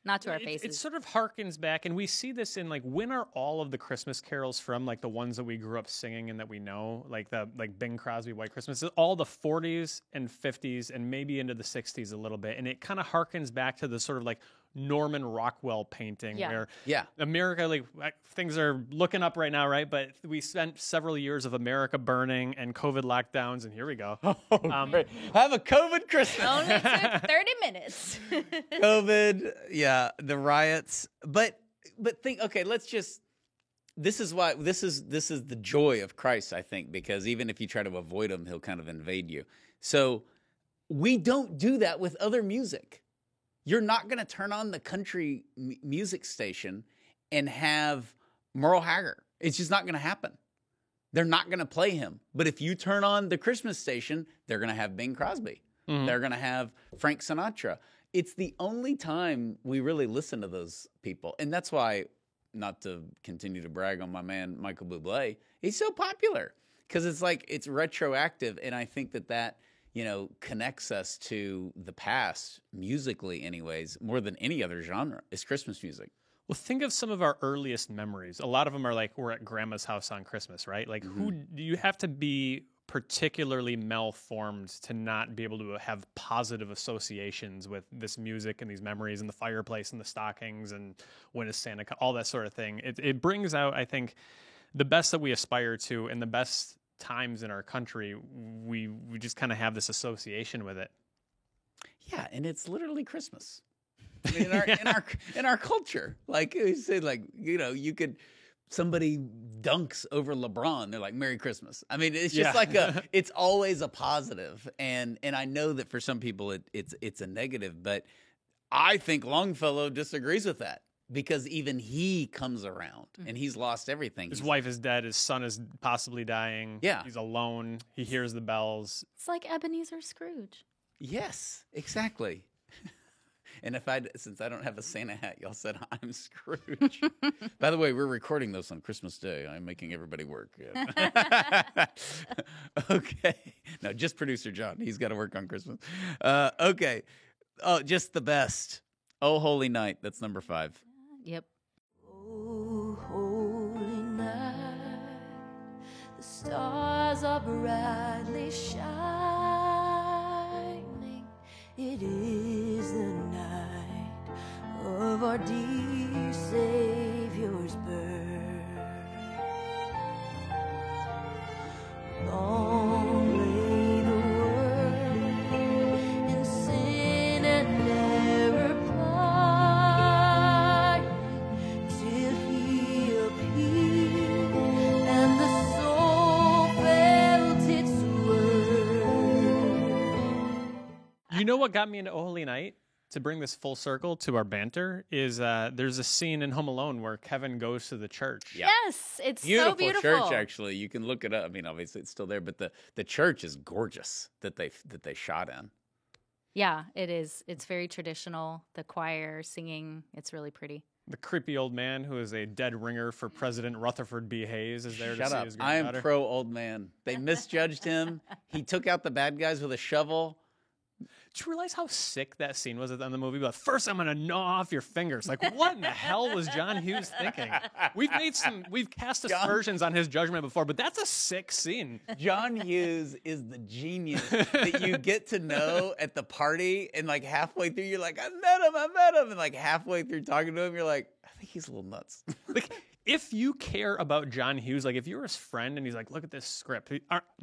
Not to our faces. It sort of harkens back, and we see this in, when are all of the Christmas carols from, the ones that we grew up singing and that we know, like Bing Crosby, White Christmas, all the 40s and 50s and maybe into the 60s a little bit, and it kind of harkens back to the sort of Norman Rockwell painting where America, things are looking up right now, right? But we spent several years of America burning and COVID lockdowns, and here we go. Great. Have a COVID Christmas. Only took 30 minutes. COVID, the riots. But think, okay, this is the joy of Christ, I think, because even if you try to avoid him, he'll kind of invade you. So we don't do that with other music. You're not going to turn on the country music station and have Merle Haggard. It's just not going to happen. They're not going to play him. But if you turn on the Christmas station, they're going to have Bing Crosby. They're going to have Frank Sinatra. It's the only time we really listen to those people. And that's why, not to continue to brag on my man Michael Bublé, he's so popular because it's retroactive. And I think that connects us to the past musically anyways, more than any other genre, is Christmas music. Well, think of some of our earliest memories. A lot of them are we're at grandma's house on Christmas, right? Who do you have to be particularly malformed to not be able to have positive associations with this music and these memories and the fireplace and the stockings and when is Santa, all that sort of thing. It brings out, I think, the best that we aspire to and the best times in our country. We just kind of have this association with it. Yeah, and it's literally Christmas. I mean, in our culture, we say, you could, somebody dunks over LeBron, they're like, Merry Christmas. I mean, it's just it's always a positive. And I know that for some people it's a negative, but I think Longfellow disagrees with that because even he comes around and he's lost everything. His wife is dead. His son is possibly dying. Yeah. He's alone. He hears the bells. It's like Ebenezer Scrooge. Yes, exactly. And since I don't have a Santa hat, y'all said I'm Scrooge. By the way, we're recording this on Christmas Day. I'm making everybody work. Yeah. Okay. No, just producer John. He's got to work on Christmas. Okay. Oh, just the best. Oh, Holy Night. That's number 5. Yep. Oh, holy night, the stars are brightly shining. It is the night of our dear Savior's birth. You know what got me into Oh Holy Night? To bring this full circle to our banter is there's a scene in Home Alone where Kevin goes to the church. Yeah. Yes, it's Beautiful so beautiful. church, actually. You can look it up. I mean, obviously it's still there, but the church is gorgeous that they shot in. Yeah, it is. It's very traditional. The choir singing. It's really pretty. The creepy old man who is a dead ringer for President Rutherford B. Hayes is there to Shut see up. his I am granddaughter. pro old man. They misjudged him. He took out the bad guys with a shovel. Did you realize how sick that scene was in the movie? But first, I'm gonna gnaw off your fingers. Like, what in the hell was John Hughes thinking? We've cast aspersions on his judgment before, but that's a sick scene. John Hughes is the genius that you get to know at the party, and like halfway through, you're like, I met him. And like halfway through talking to him, you're like, I think he's a little nuts. Like, if you care about John Hughes, like if you're his friend and he's like, look at this script,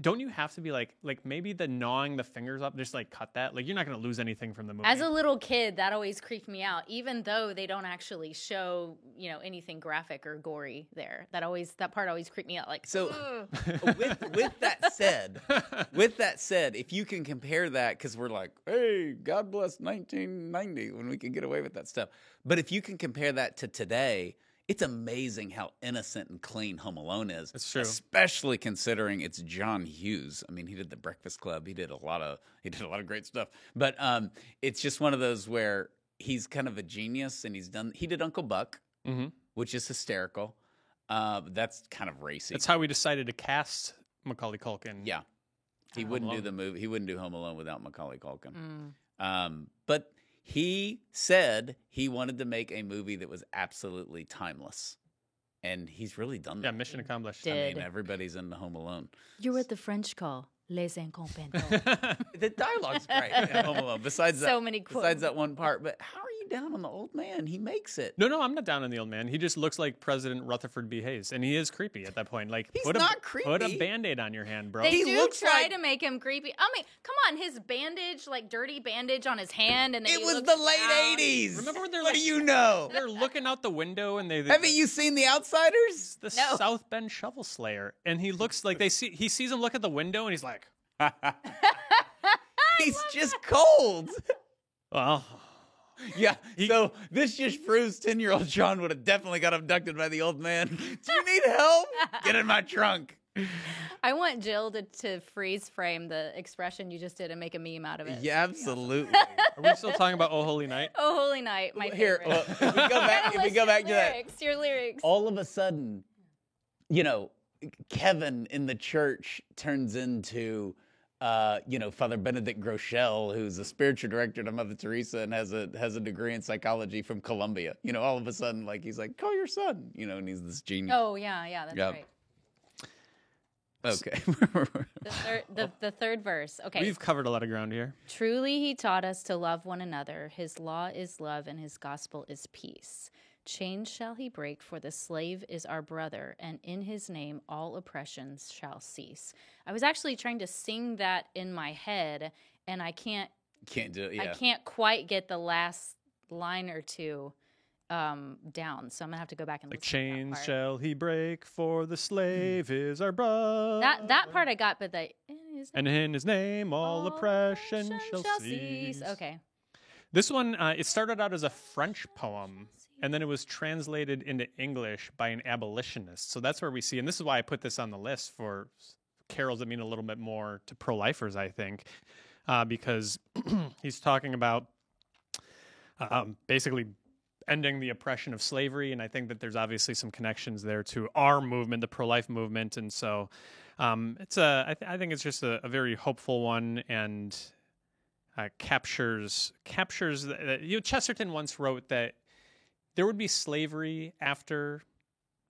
don't you have to be like maybe the gnawing the fingers up, just like cut that? Like, you're not going to lose anything from the movie. As a little kid, that always creeped me out, even though they don't actually show, anything graphic or gory there. That part always creeped me out. Like, So with that said, if you can compare that, because we're like, hey, God bless 1990 when we can get away with that stuff. But if you can compare that to today, it's amazing how innocent and clean Home Alone is. That's true. Especially considering it's John Hughes. I mean, he did The Breakfast Club. He did a lot of great stuff. But it's just one of those where he's kind of a genius, and he did Uncle Buck, which is hysterical. That's kind of racy. That's how we decided to cast Macaulay Culkin. Yeah. He wouldn't do the movie. He wouldn't do Home Alone without Macaulay Culkin. But he said he wanted to make a movie that was absolutely timeless. And he's really done that. Yeah, mission accomplished. I mean, everybody's into Home Alone. You're what the French call les incompetents. The dialogue's great in Home Alone. Besides many quotes. Besides that one part. But how are you down on the old man? He makes it. No, I'm not down on the old man. He just looks like President Rutherford B. Hayes, and he is creepy at that point. Like, He's put not creepy. Put a Band-Aid on your hand, bro. They He do looks try like- to make him creepy. I mean, come on, his bandage, like dirty bandage on his hand, and then It he was looks the down. late 80s. Remember when they're what like- do you know? They're looking out the window, and they Haven't you seen The Outsiders? the No. South Bend Shovel Slayer, and he looks like he sees him look at the window, and he's like, He's just cold. well. Yeah, so this just proves 10-year-old John would have definitely got abducted by the old man. Do you need help? Get in my trunk. I want Jill to freeze frame the expression you just did and make a meme out of it. Yeah, absolutely. Are we still talking about Oh Holy Night? Oh, Holy Night, my Here, favorite. well, if we go back to that, Your lyrics. all of a sudden, Kevin in the church turns into, Father Benedict Groeschel, who's a spiritual director to Mother Teresa and has a degree in psychology from Columbia. All of a sudden, like he's like, call your son, and he's this genius. Oh, yeah, that's Yep. right. Okay. The third verse. Okay. We've covered a lot of ground here. Truly he taught us to love one another. His law is love and his gospel is peace. Chains shall he break, for the slave is our brother, and in his name all oppressions shall cease. I was actually trying to sing that in my head, and I can't Can't do it. Yeah. I can't quite get the last line or two down, so I'm gonna have to go back and Like, listen to that chains part. shall he break, for the slave is our brother. That part I got, but And in his name all oppression shall cease. Okay. This one, it started out as a French poem, and then it was translated into English by an abolitionist. So that's where we see, and this is why I put this on the list for carols that mean a little bit more to pro-lifers, I think, because he's talking about basically ending the oppression of slavery, and I think that there's obviously some connections there to our movement, the pro-life movement, and so I think it's just a very hopeful one, and captures Chesterton once wrote that there would be slavery after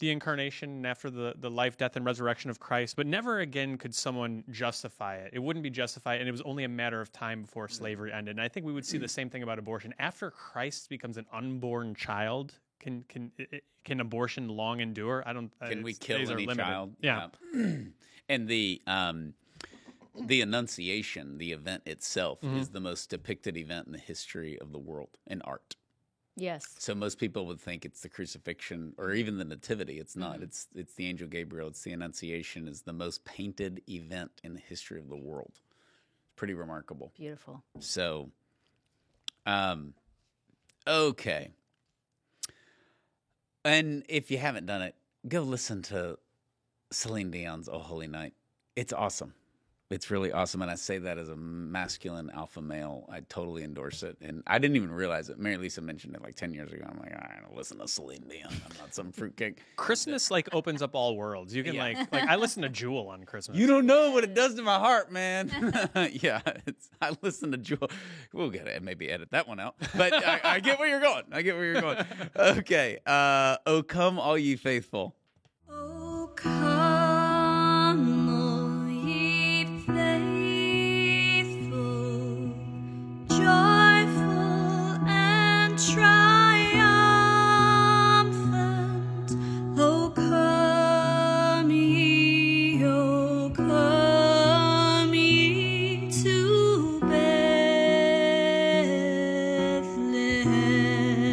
the incarnation and after the life, death, and resurrection of Christ, but never again could someone justify it. It wouldn't be justified, and it was only a matter of time before slavery ended. And I think we would see the same thing about abortion. After Christ becomes an unborn child, can abortion long endure? I don't. Can we kill days are any limited. child? Yeah. And the Annunciation, the event itself, is the most depicted event in the history of the world in art. Yes. So most people would think it's the crucifixion or even the nativity. It's not. It's the angel Gabriel. It's the Annunciation is the most painted event in the history of the world. Pretty remarkable. Beautiful. So Okay. And if you haven't done it, go listen to Celine Dion's "Oh Holy Night." It's awesome. It's really awesome, and I say that as a masculine alpha male. I totally endorse it, and I didn't even realize it. Mary Lisa mentioned it like 10 years ago. I'm like, all right, I'll listen to Celine Dion. I'm not some fruitcake. Christmas like opens up all worlds. You can like I listen to Jewel on Christmas. You don't know what it does to my heart, man. Yeah, I listen to Jewel. We'll get it. Maybe edit that one out. But I get where you're going. Okay. Oh, come all ye faithful. Oh, come, all ye faithful, joyful and triumphant. Oh, come ye to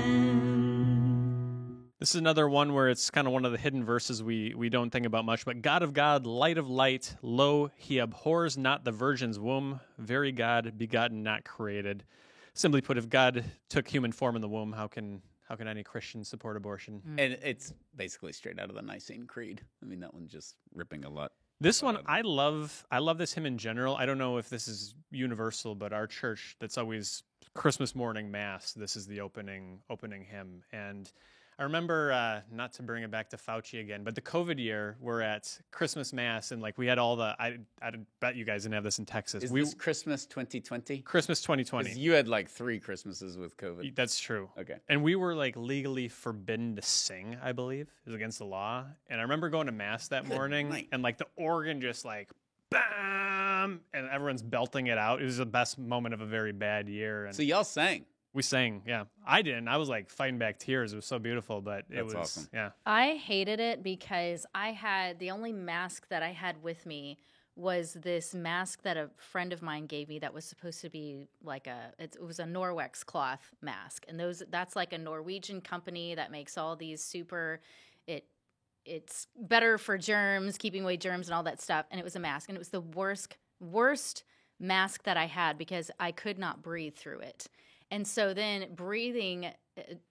Bethlehem. This is another one where it's kind of one of the hidden verses we don't think about much. But God of God, light of light, lo, he abhors not the virgin's womb, very God, begotten, not created. Simply put, if God took human form in the womb, how can any Christian support abortion? And it's basically straight out of the Nicene Creed. I mean, that one's just ripping a lot. This one, I love this hymn in general. I don't know if this is universal, but our church, that's always Christmas morning mass. This is the opening hymn. And I remember, not to bring it back to Fauci again, but the COVID year, we're at Christmas mass, and like we had all the. I bet you guys didn't have this in Texas. Is this Christmas 2020? Christmas 2020. 'Cause you had like 3 Christmases with COVID. That's true. Okay. And we were like legally forbidden to sing, I believe. It was against the law. And I remember going to mass that morning night. and like the organ just like bam, and everyone's belting it out. It was the best moment of a very bad year. And So y'all sang. we sang, yeah. I didn't. I was like fighting back tears. It was so beautiful, but it was awesome. Yeah. I hated it because I had the only mask that I had with me was this mask that a friend of mine gave me that was supposed to be like it was a Norwex cloth mask, and that's like a Norwegian company that makes all these super it's better for germs, keeping away germs and all that stuff, and it was a mask, and it was the worst mask that I had because I could not breathe through it. And so then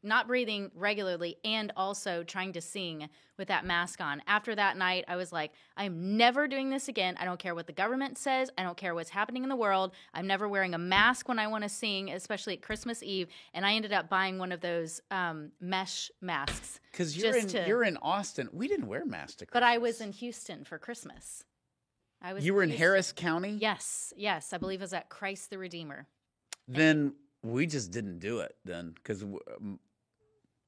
not breathing regularly and also trying to sing with that mask on. After that night, I was like, I'm never doing this again. I don't care what the government says. I don't care what's happening in the world. I'm never wearing a mask when I want to sing, especially at Christmas Eve. And I ended up buying one of those mesh masks. Because you're in Austin. We didn't wear masks to Christmas. But I was in Houston for Christmas. You were in Houston. Harris County? Yes. I believe it was at Christ the Redeemer. Then we just didn't do it then because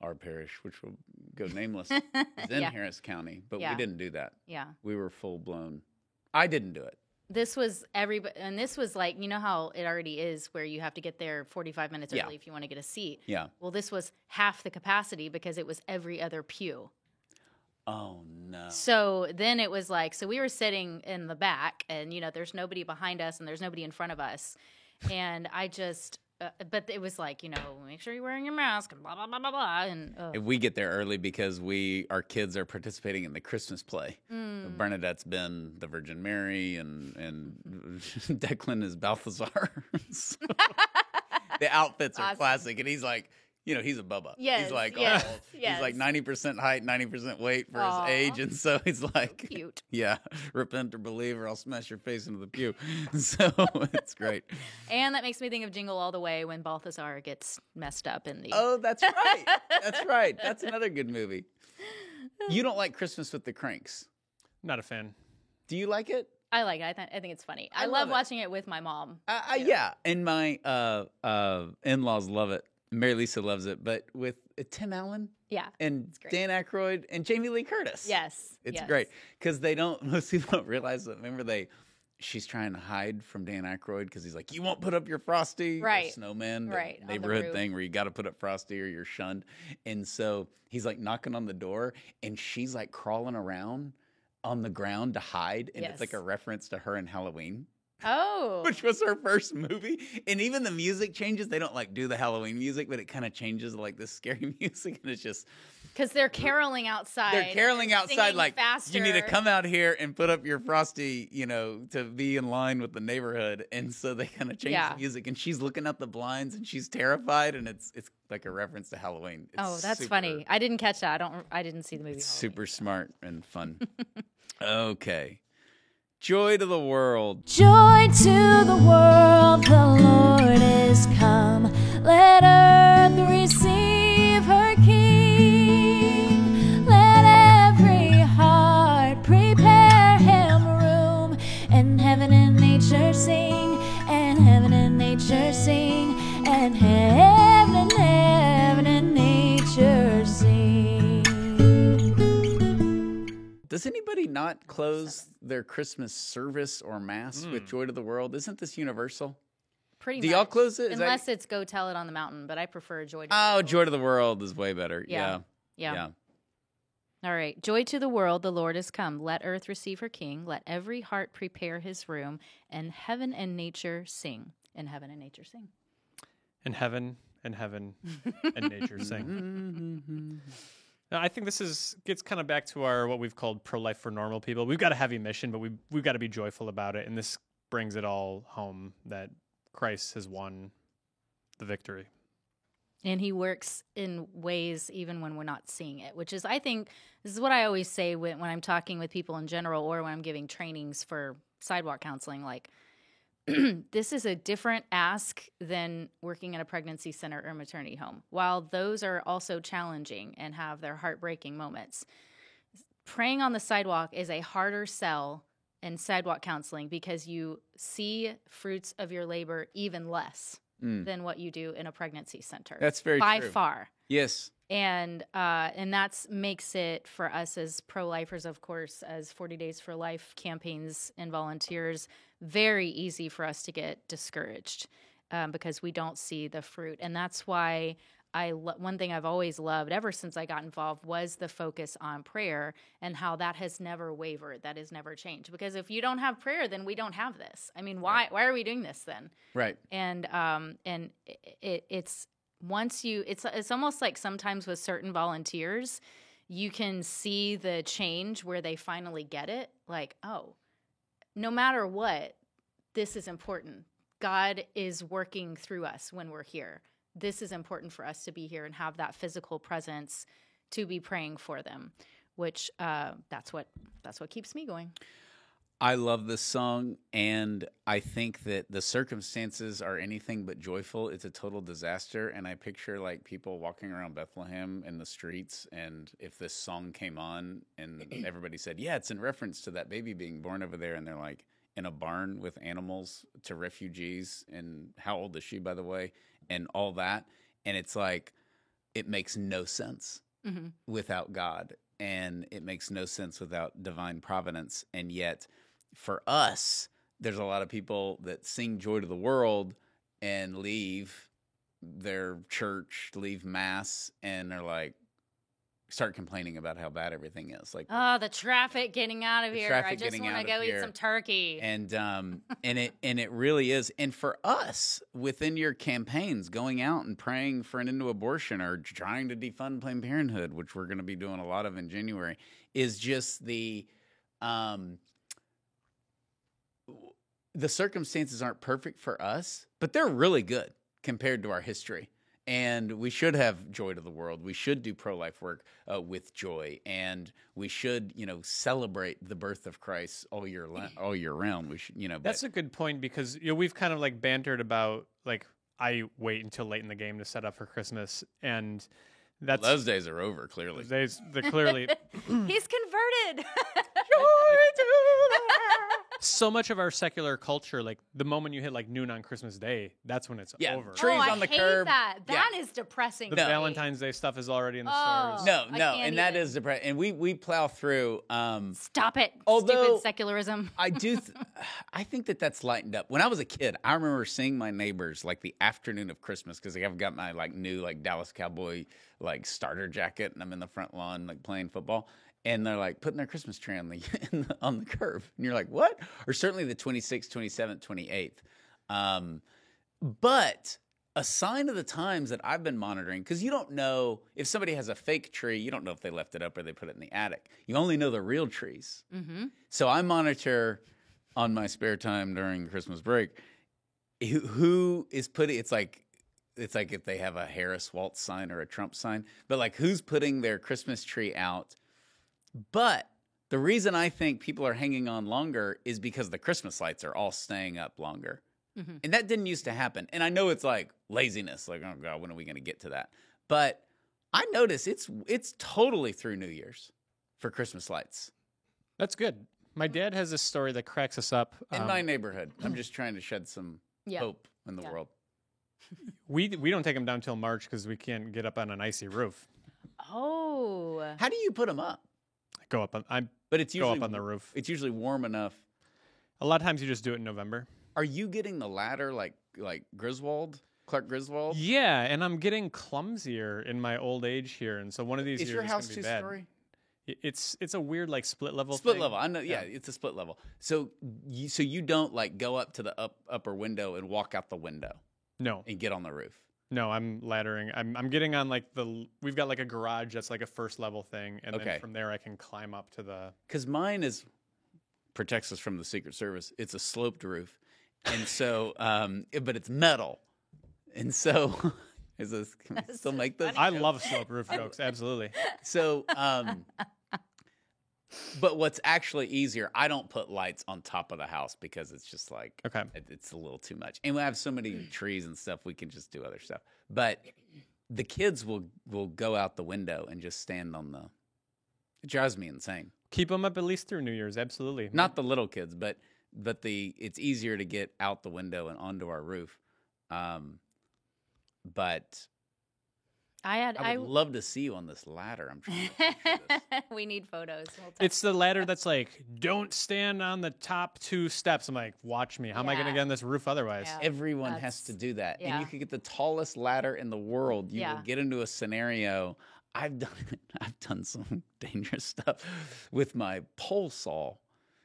our parish, which will go nameless, is in Yeah. Harris County, but Yeah. we didn't do that. Yeah. We were full blown. I didn't do it. This was and this was like, you know how it already is where you have to get there 45 minutes Yeah. early if you want to get a seat. Yeah. Well, this was half the capacity because it was every other pew. Oh, no. So then it was like, so we were sitting in the back and, there's nobody behind us and there's nobody in front of us. And I just, but it was like, make sure you're wearing your mask and blah, blah, blah, blah, blah. And If we get there early because our kids are participating in the Christmas play. Bernadette's been the Virgin Mary and Declan is Balthazar. So, the outfits are Awesome. classic. And he's like, he's a Bubba. Yes, He's like, yes, he's yes. like 90% height, 90% weight for Aw. his age. And so he's like, Cute. Yeah, repent or believe or I'll smash your face into the pew. So it's great. And that makes me think of Jingle All the Way when Balthazar gets messed up in the. Oh, that's right. That's right. That's another good movie. You don't like Christmas with the Cranks. Not a fan. Do you like it? I like it. I think it's funny. I love love it. watching it with my mom. Yeah. And my in-laws love it. Mary Lisa loves it. But with Tim Allen Yeah. and great. Dan Aykroyd and Jamie Lee Curtis. Yes. It's yes. great. Because most people don't realize that. Remember she's trying to hide from Dan Aykroyd because he's like, you won't put up your Frosty. Right. The snowman. Right, on the Neighborhood roof. thing where you got to put up Frosty or you're shunned. And so he's like knocking on the door and she's like crawling around on the ground to hide. And it's like Yes. a reference to her in Halloween. Oh. which was her first movie. And even the music changes. They don't like do the Halloween music, but it kind of changes like this scary music. And it's just, Because they're caroling outside. they're caroling outside singing like, faster. you need to come out here and put up your Frosty, to be in line with the neighborhood. And so they kind of change Yeah. the music. And she's looking out the blinds and she's terrified. And it's like a reference to Halloween. It's Oh, that's super- funny. I didn't catch that. I didn't see the movie. It's Halloween. super smart and fun. Okay. Joy to the world. Joy to the world, the Lord is come. Let earth receive her King. Let every heart prepare him room. And heaven and nature sing, and heaven and nature sing, and heaven and nature sing. Does anybody not close their Christmas service or mass with Joy to the World? Isn't this universal? Pretty Do much. y'all close it? Is that- Unless it's Go Tell It on the Mountain, but I prefer Joy to the Oh, World. Joy to the World is way better. Yeah. Yeah. Yeah. All right. Joy to the world, the Lord is come. Let earth receive her King. Let every heart prepare his room. And heaven and nature sing. And heaven and nature sing. And heaven and nature sing. Now, I think this gets kind of back to what we've called pro-life for normal people. We've got a heavy mission, but we've got to be joyful about it. And this brings it all home that Christ has won the victory. And he works in ways even when we're not seeing it, which is, I think, this is what I always say when I'm talking with people in general or when I'm giving trainings for sidewalk counseling. Like, this is a different ask than working in a pregnancy center or maternity home. While those are also challenging and have their heartbreaking moments, praying on the sidewalk is a harder sell in sidewalk counseling because you see fruits of your labor even less than what you do in a pregnancy center. That's very by true. far. Yes. And that's makes it for us as pro-lifers, of course, as 40 Days for Life campaigns and volunteers, very easy for us to get discouraged because we don't see the fruit. And that's why one thing I've always loved ever since I got involved was the focus on prayer and how that has never wavered, that has never changed. Because if you don't have prayer, then we don't have this. I mean, why are we doing this then? Right. And it's once it's almost like sometimes with certain volunteers, you can see the change where they finally get it. Like, oh, no matter what, this is important. God is working through us when we're here. This is important for us to be here and have that physical presence to be praying for them, which that's what keeps me going. I love this song, and I think that the circumstances are anything but joyful. It's a total disaster, and I picture like people walking around Bethlehem in the streets, and if this song came on and everybody said, yeah, it's in reference to that baby being born over there, and they're like in a barn with animals to refugees, and how old is she, by the way, and all that, and it's like, it makes no sense without God, and it makes no sense without divine providence, and yet for us, there's a lot of people that sing Joy to the World and leave their church, leave mass, and they're like, start complaining about how bad everything is. Like, Oh, the traffic getting out of The here. traffic I just getting want out to of go eat here. some turkey. and it really is. And for us, within your campaigns, going out and praying for an end to abortion or trying to defund Planned Parenthood, which we're going to be doing a lot of in January, is just the circumstances aren't perfect for us, but they're really good compared to our history. And we should have joy to the world. We should do pro-life work with joy, and we should, celebrate the birth of Christ all year round. We should, That's a good point because we've kind of like bantered about like I wait until late in the game to set up for Christmas, and that's those days are over. Clearly, they're clearly He's converted. so much of our secular culture. Like the moment you hit like noon on Christmas Day, that's when it's Yeah, over. trees I on the hate curb. that. Yeah. That is depressing. The to me. Valentine's Day stuff is already in the Oh. stores. no, I no, can't and that even. is depressing. And we plow through. Stop it. Although- Stupid secularism. I do. I think that's lightened up. When I was a kid, I remember seeing my neighbors like the afternoon of Christmas because I've got my like new like Dallas Cowboy like starter jacket, and I'm in the front lawn like playing football. and they're like putting their Christmas tree on on the curb, and you're like, what? Or certainly the 26th, 27th, 28th. But a sign of the times that I've been monitoring, because you don't know if somebody has a fake tree, you don't know if they left it up or they put it in the attic. You only know the real trees. So I monitor on my spare time during Christmas break who is putting. It's like if they have a Harris Waltz sign or a Trump sign, but like who's putting their Christmas tree out. But the reason I think people are hanging on longer is because the Christmas lights are all staying up longer. And that didn't used to happen. And I know it's like laziness, like, oh God, when are we going to get to that? But I notice it's totally through New Year's for Christmas lights. That's good. My dad has this story that cracks us up. In my neighborhood. I'm just trying to shed some hope in the world. We don't take them down till March because we can't get up on an icy roof. Oh. How do you put them up? Go up on But it's go usually up on the roof. It's usually warm enough. A lot of times you just do it in November. Are you getting the ladder like Clark Griswold? Yeah, and I'm getting clumsier in my old age here, and so one of these Is years your is house gonna be bad. two-story? It's a weird like split level. Split thing. level. I know. Yeah, it's a split level. So you don't like go up to the upper window and walk out the window. No, and get on the roof. No, I'm laddering. I'm getting on like we've got like a garage that's like a first level thing, and then from there I can climb up to the. Because mine protects us from the Secret Service. It's a sloped roof, and so but it's metal, and so can we still make this? I love slope roof jokes. Absolutely. So but what's actually easier, I don't put lights on top of the house because it's just like it's a little too much. And we have so many trees and stuff, we can just do other stuff. But the kids will go out the window and just stand on the. It drives me insane. Keep them up at least through New Year's, absolutely. Not the little kids, but it's easier to get out the window and onto our roof. But I would love to see you on this ladder. I'm trying to picture this. We need photos. It's the ladder that's like, don't stand on the top 2 steps. I'm like, watch me. How am I going to get on this roof otherwise? Yeah, everyone has to do that. And you could get the tallest ladder in the world. You will get into a scenario. I've done some dangerous stuff with my pole saw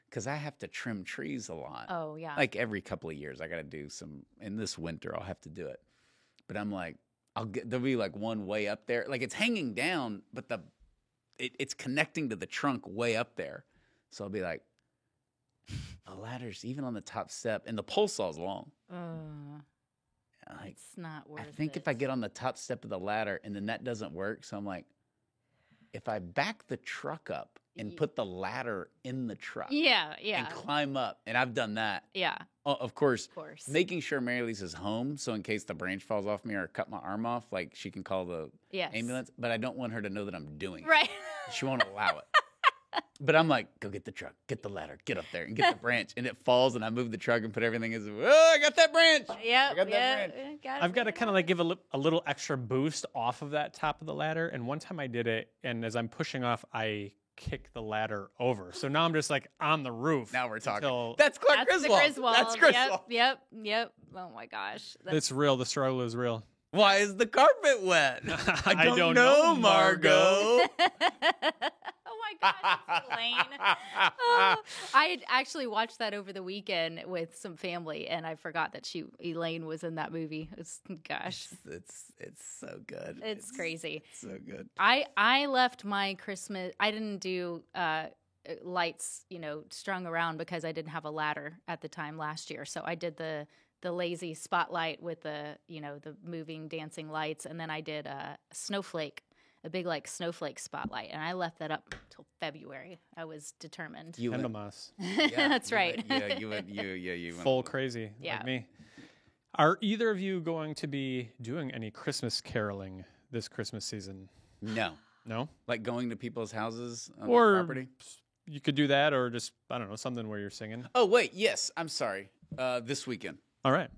because I have to trim trees a lot. Oh, yeah. Like every couple of years, I got to do some. In this winter, I'll have to do it. But I'm like, there'll be like one way up there. Like it's hanging down, but it's connecting to the trunk way up there. So I'll be like, the ladder's even on the top step, and the pole saw's long. It's not worth it. I think if I get on the top step of the ladder and then that doesn't work, so I'm like, if I back the truck up and put the ladder in the truck, and climb up, and I've done that. Yeah. Oh, of course. Making sure Mary Lise is home, so in case the branch falls off me or cut my arm off, like she can call the ambulance. But I don't want her to know that I'm doing it. Right. She won't allow it. But I'm like, go get the truck, get the ladder, get up there, and get the branch. And it falls, and I move the truck and put everything in. Oh, I got that branch. Yeah, I got that branch. I've got to kind of like give a little extra boost off of that top of the ladder. And one time I did it, and as I'm pushing off, I kick the ladder over. So now I'm just like on the roof. Now we're talking. That's Clark Griswold. That's Griswold. Yep. Oh my gosh. It's real. The struggle is real. Why is the carpet wet? I don't know, Margot. Oh my gosh, it's Elaine. Oh, I actually watched that over the weekend with some family, and I forgot that Elaine was in that movie. Gosh, it's so good. It's crazy. It's so good. I left my Christmas. I didn't do lights, strung around because I didn't have a ladder at the time last year. So I did the lazy spotlight with the moving dancing lights, and then I did a big like snowflake spotlight, and I left that up until February. I was determined. Candlemas. That's right. You went full crazy like me. Are either of you going to be doing any Christmas caroling this Christmas season? No. Like going to people's houses on the property? You could do that, or just, I don't know, something where you're singing. Oh, wait, yes, I'm sorry. This weekend. All right.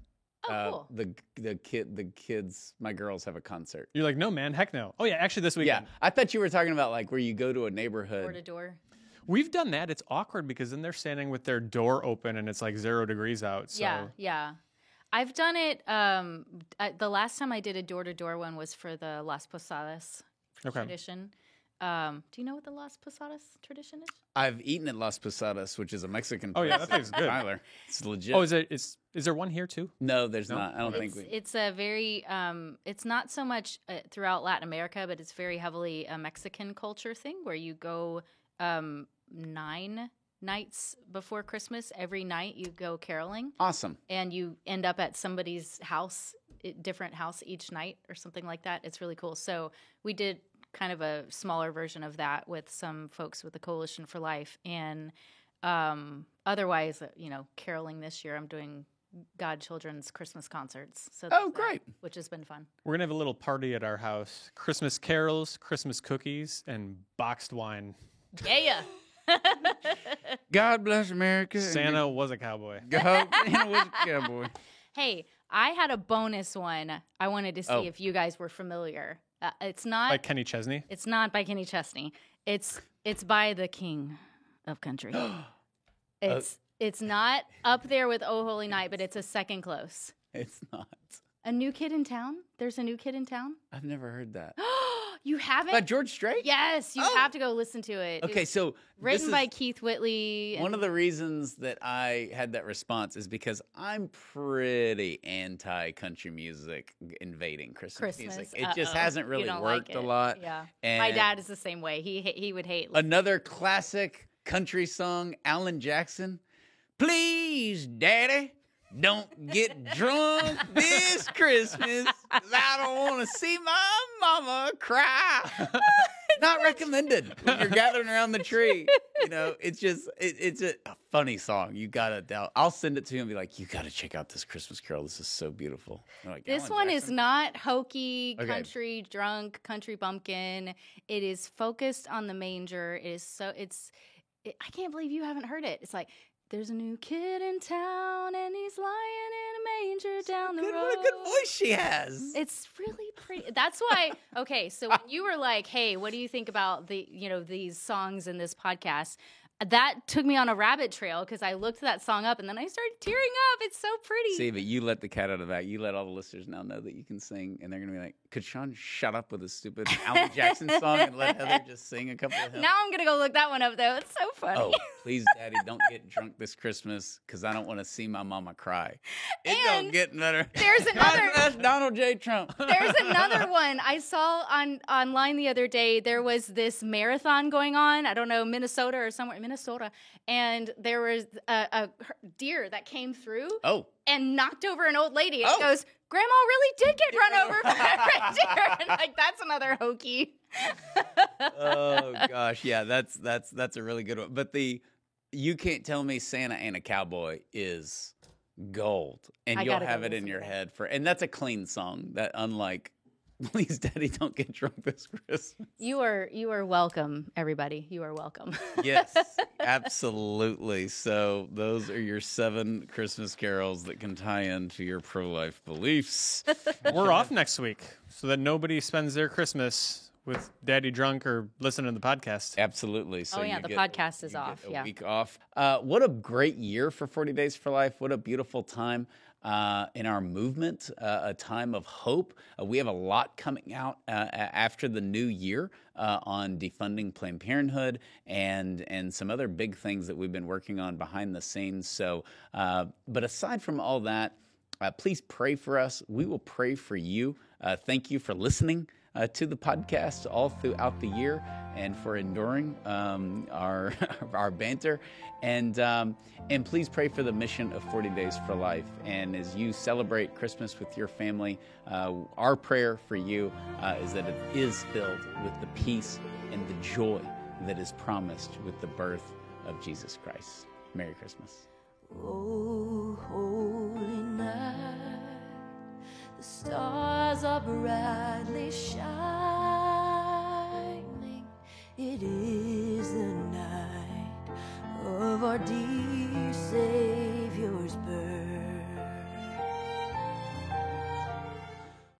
Oh, cool. The kids, my girls have a concert. You're like, no, man, heck no. Oh, yeah, actually this weekend. Yeah, I thought you were talking about like where you go to a neighborhood. Door to door. We've done that. It's awkward because then they're standing with their door open and it's like 0 degrees out. So. Yeah. I've done it. The last time I did a door to door one was for the Las Posadas tradition. Do you know what the Las Posadas tradition is? I've eaten at Las Posadas, which is a Mexican Oh, place. yeah, that thing's good. Tyler. It's legit. Oh, is there one here too? No, there's not. I don't think It's, we. it's a very, it's not so much throughout Latin America, but it's very heavily a Mexican culture thing where you go 9 nights before Christmas. Every night you go caroling. Awesome. And you end up at somebody's house, different house each night or something like that. It's really cool. So we did kind of a smaller version of that with some folks with the Coalition for Life. And otherwise, caroling this year, I'm doing Godchildren's Christmas concerts. So Oh, great. which has been fun. We're gonna have a little party at our house. Christmas carols, Christmas cookies, and boxed wine. Yeah. God bless America. Santa was a cowboy. God, Santa was a cowboy. Hey, I had a bonus one. I wanted to see Oh. if you guys were familiar. It's not. Like Kenny Chesney. It's not by Kenny Chesney. It's by the King of Country. It's not up there with Oh Holy Night, but it's a second close. It's not. A New Kid in Town. There's a New Kid in Town. I've never heard that. You haven't? About George Strait? Yes, you have to go listen to it. Okay, It's so written this is by Keith Whitley. one of the reasons that I had that response is because I'm pretty anti-country music invading Christmas music. It just hasn't really worked a lot. Yeah, And my dad is the same way. He would hate. Another classic country song, Alan Jackson. Please, Daddy, don't get drunk this Christmas, 'cause I don't want to see my mama cry. Not recommended when you're gathering around the tree. It's a funny song. You gotta. I'll send it to him and be like, you gotta check out this Christmas Carol. This is so beautiful. I'm like, This Alan one is Jackson? not hokey, Okay. country, drunk, country bumpkin. It is focused on the manger. It is so. I can't believe you haven't heard it. It's like, there's a new kid in town and he's lying in a manger down the road. What a good voice she has. It's really pretty. That's why. Okay, so when you were like, "Hey, what do you think about these songs in this podcast?" That took me on a rabbit trail because I looked that song up and then I started tearing up. It's so pretty. See, but you let the cat out of the bag. You let all the listeners now know that you can sing, and they're gonna be like, "Could Sean shut up with his stupid Alan Jackson song and let Heather just sing a couple of hymns?" Now I'm gonna go look that one up though. It's so funny. Oh, please, Daddy, don't get drunk this Christmas because I don't want to see my mama cry. It And don't get better. there's another- That's Donald J. Trump. There's another one I saw online the other day. There was this marathon going on. I don't know, Minnesota or somewhere in Minnesota, and there was a deer that came through. Oh. And knocked over an old lady. And Oh. it goes, Grandma really did get run over by a deer. And like, that's another hokey. Oh gosh, yeah, that's a really good one. But you can't tell me Santa and a Cowboy is gold, and I you'll gotta go have it in listen your to that. head and that's a clean song. That unlike, please, Daddy, don't get drunk this Christmas. You are welcome, everybody. You are welcome. Yes, absolutely. So those are your 7 Christmas carols that can tie into your pro-life beliefs. We're off next week so that nobody spends their Christmas with Daddy drunk or listening to the podcast. Absolutely. So Oh, yeah, you the get- podcast is you get off, a yeah. week off. What a great year for 40 Days for Life. What a beautiful time in our movement, a time of hope. We have a lot coming out after the new year on defunding Planned Parenthood and some other big things that we've been working on behind the scenes. So, but aside from all that, please pray for us. We will pray for you. Thank you for listening to the podcast all throughout the year and for enduring our banter. And please pray for the mission of 40 Days for Life. And as you celebrate Christmas with your family, our prayer for you is that it is filled with the peace and the joy that is promised with the birth of Jesus Christ. Merry Christmas. Oh, holy night, the stars are brightly shining. It is the night of our dear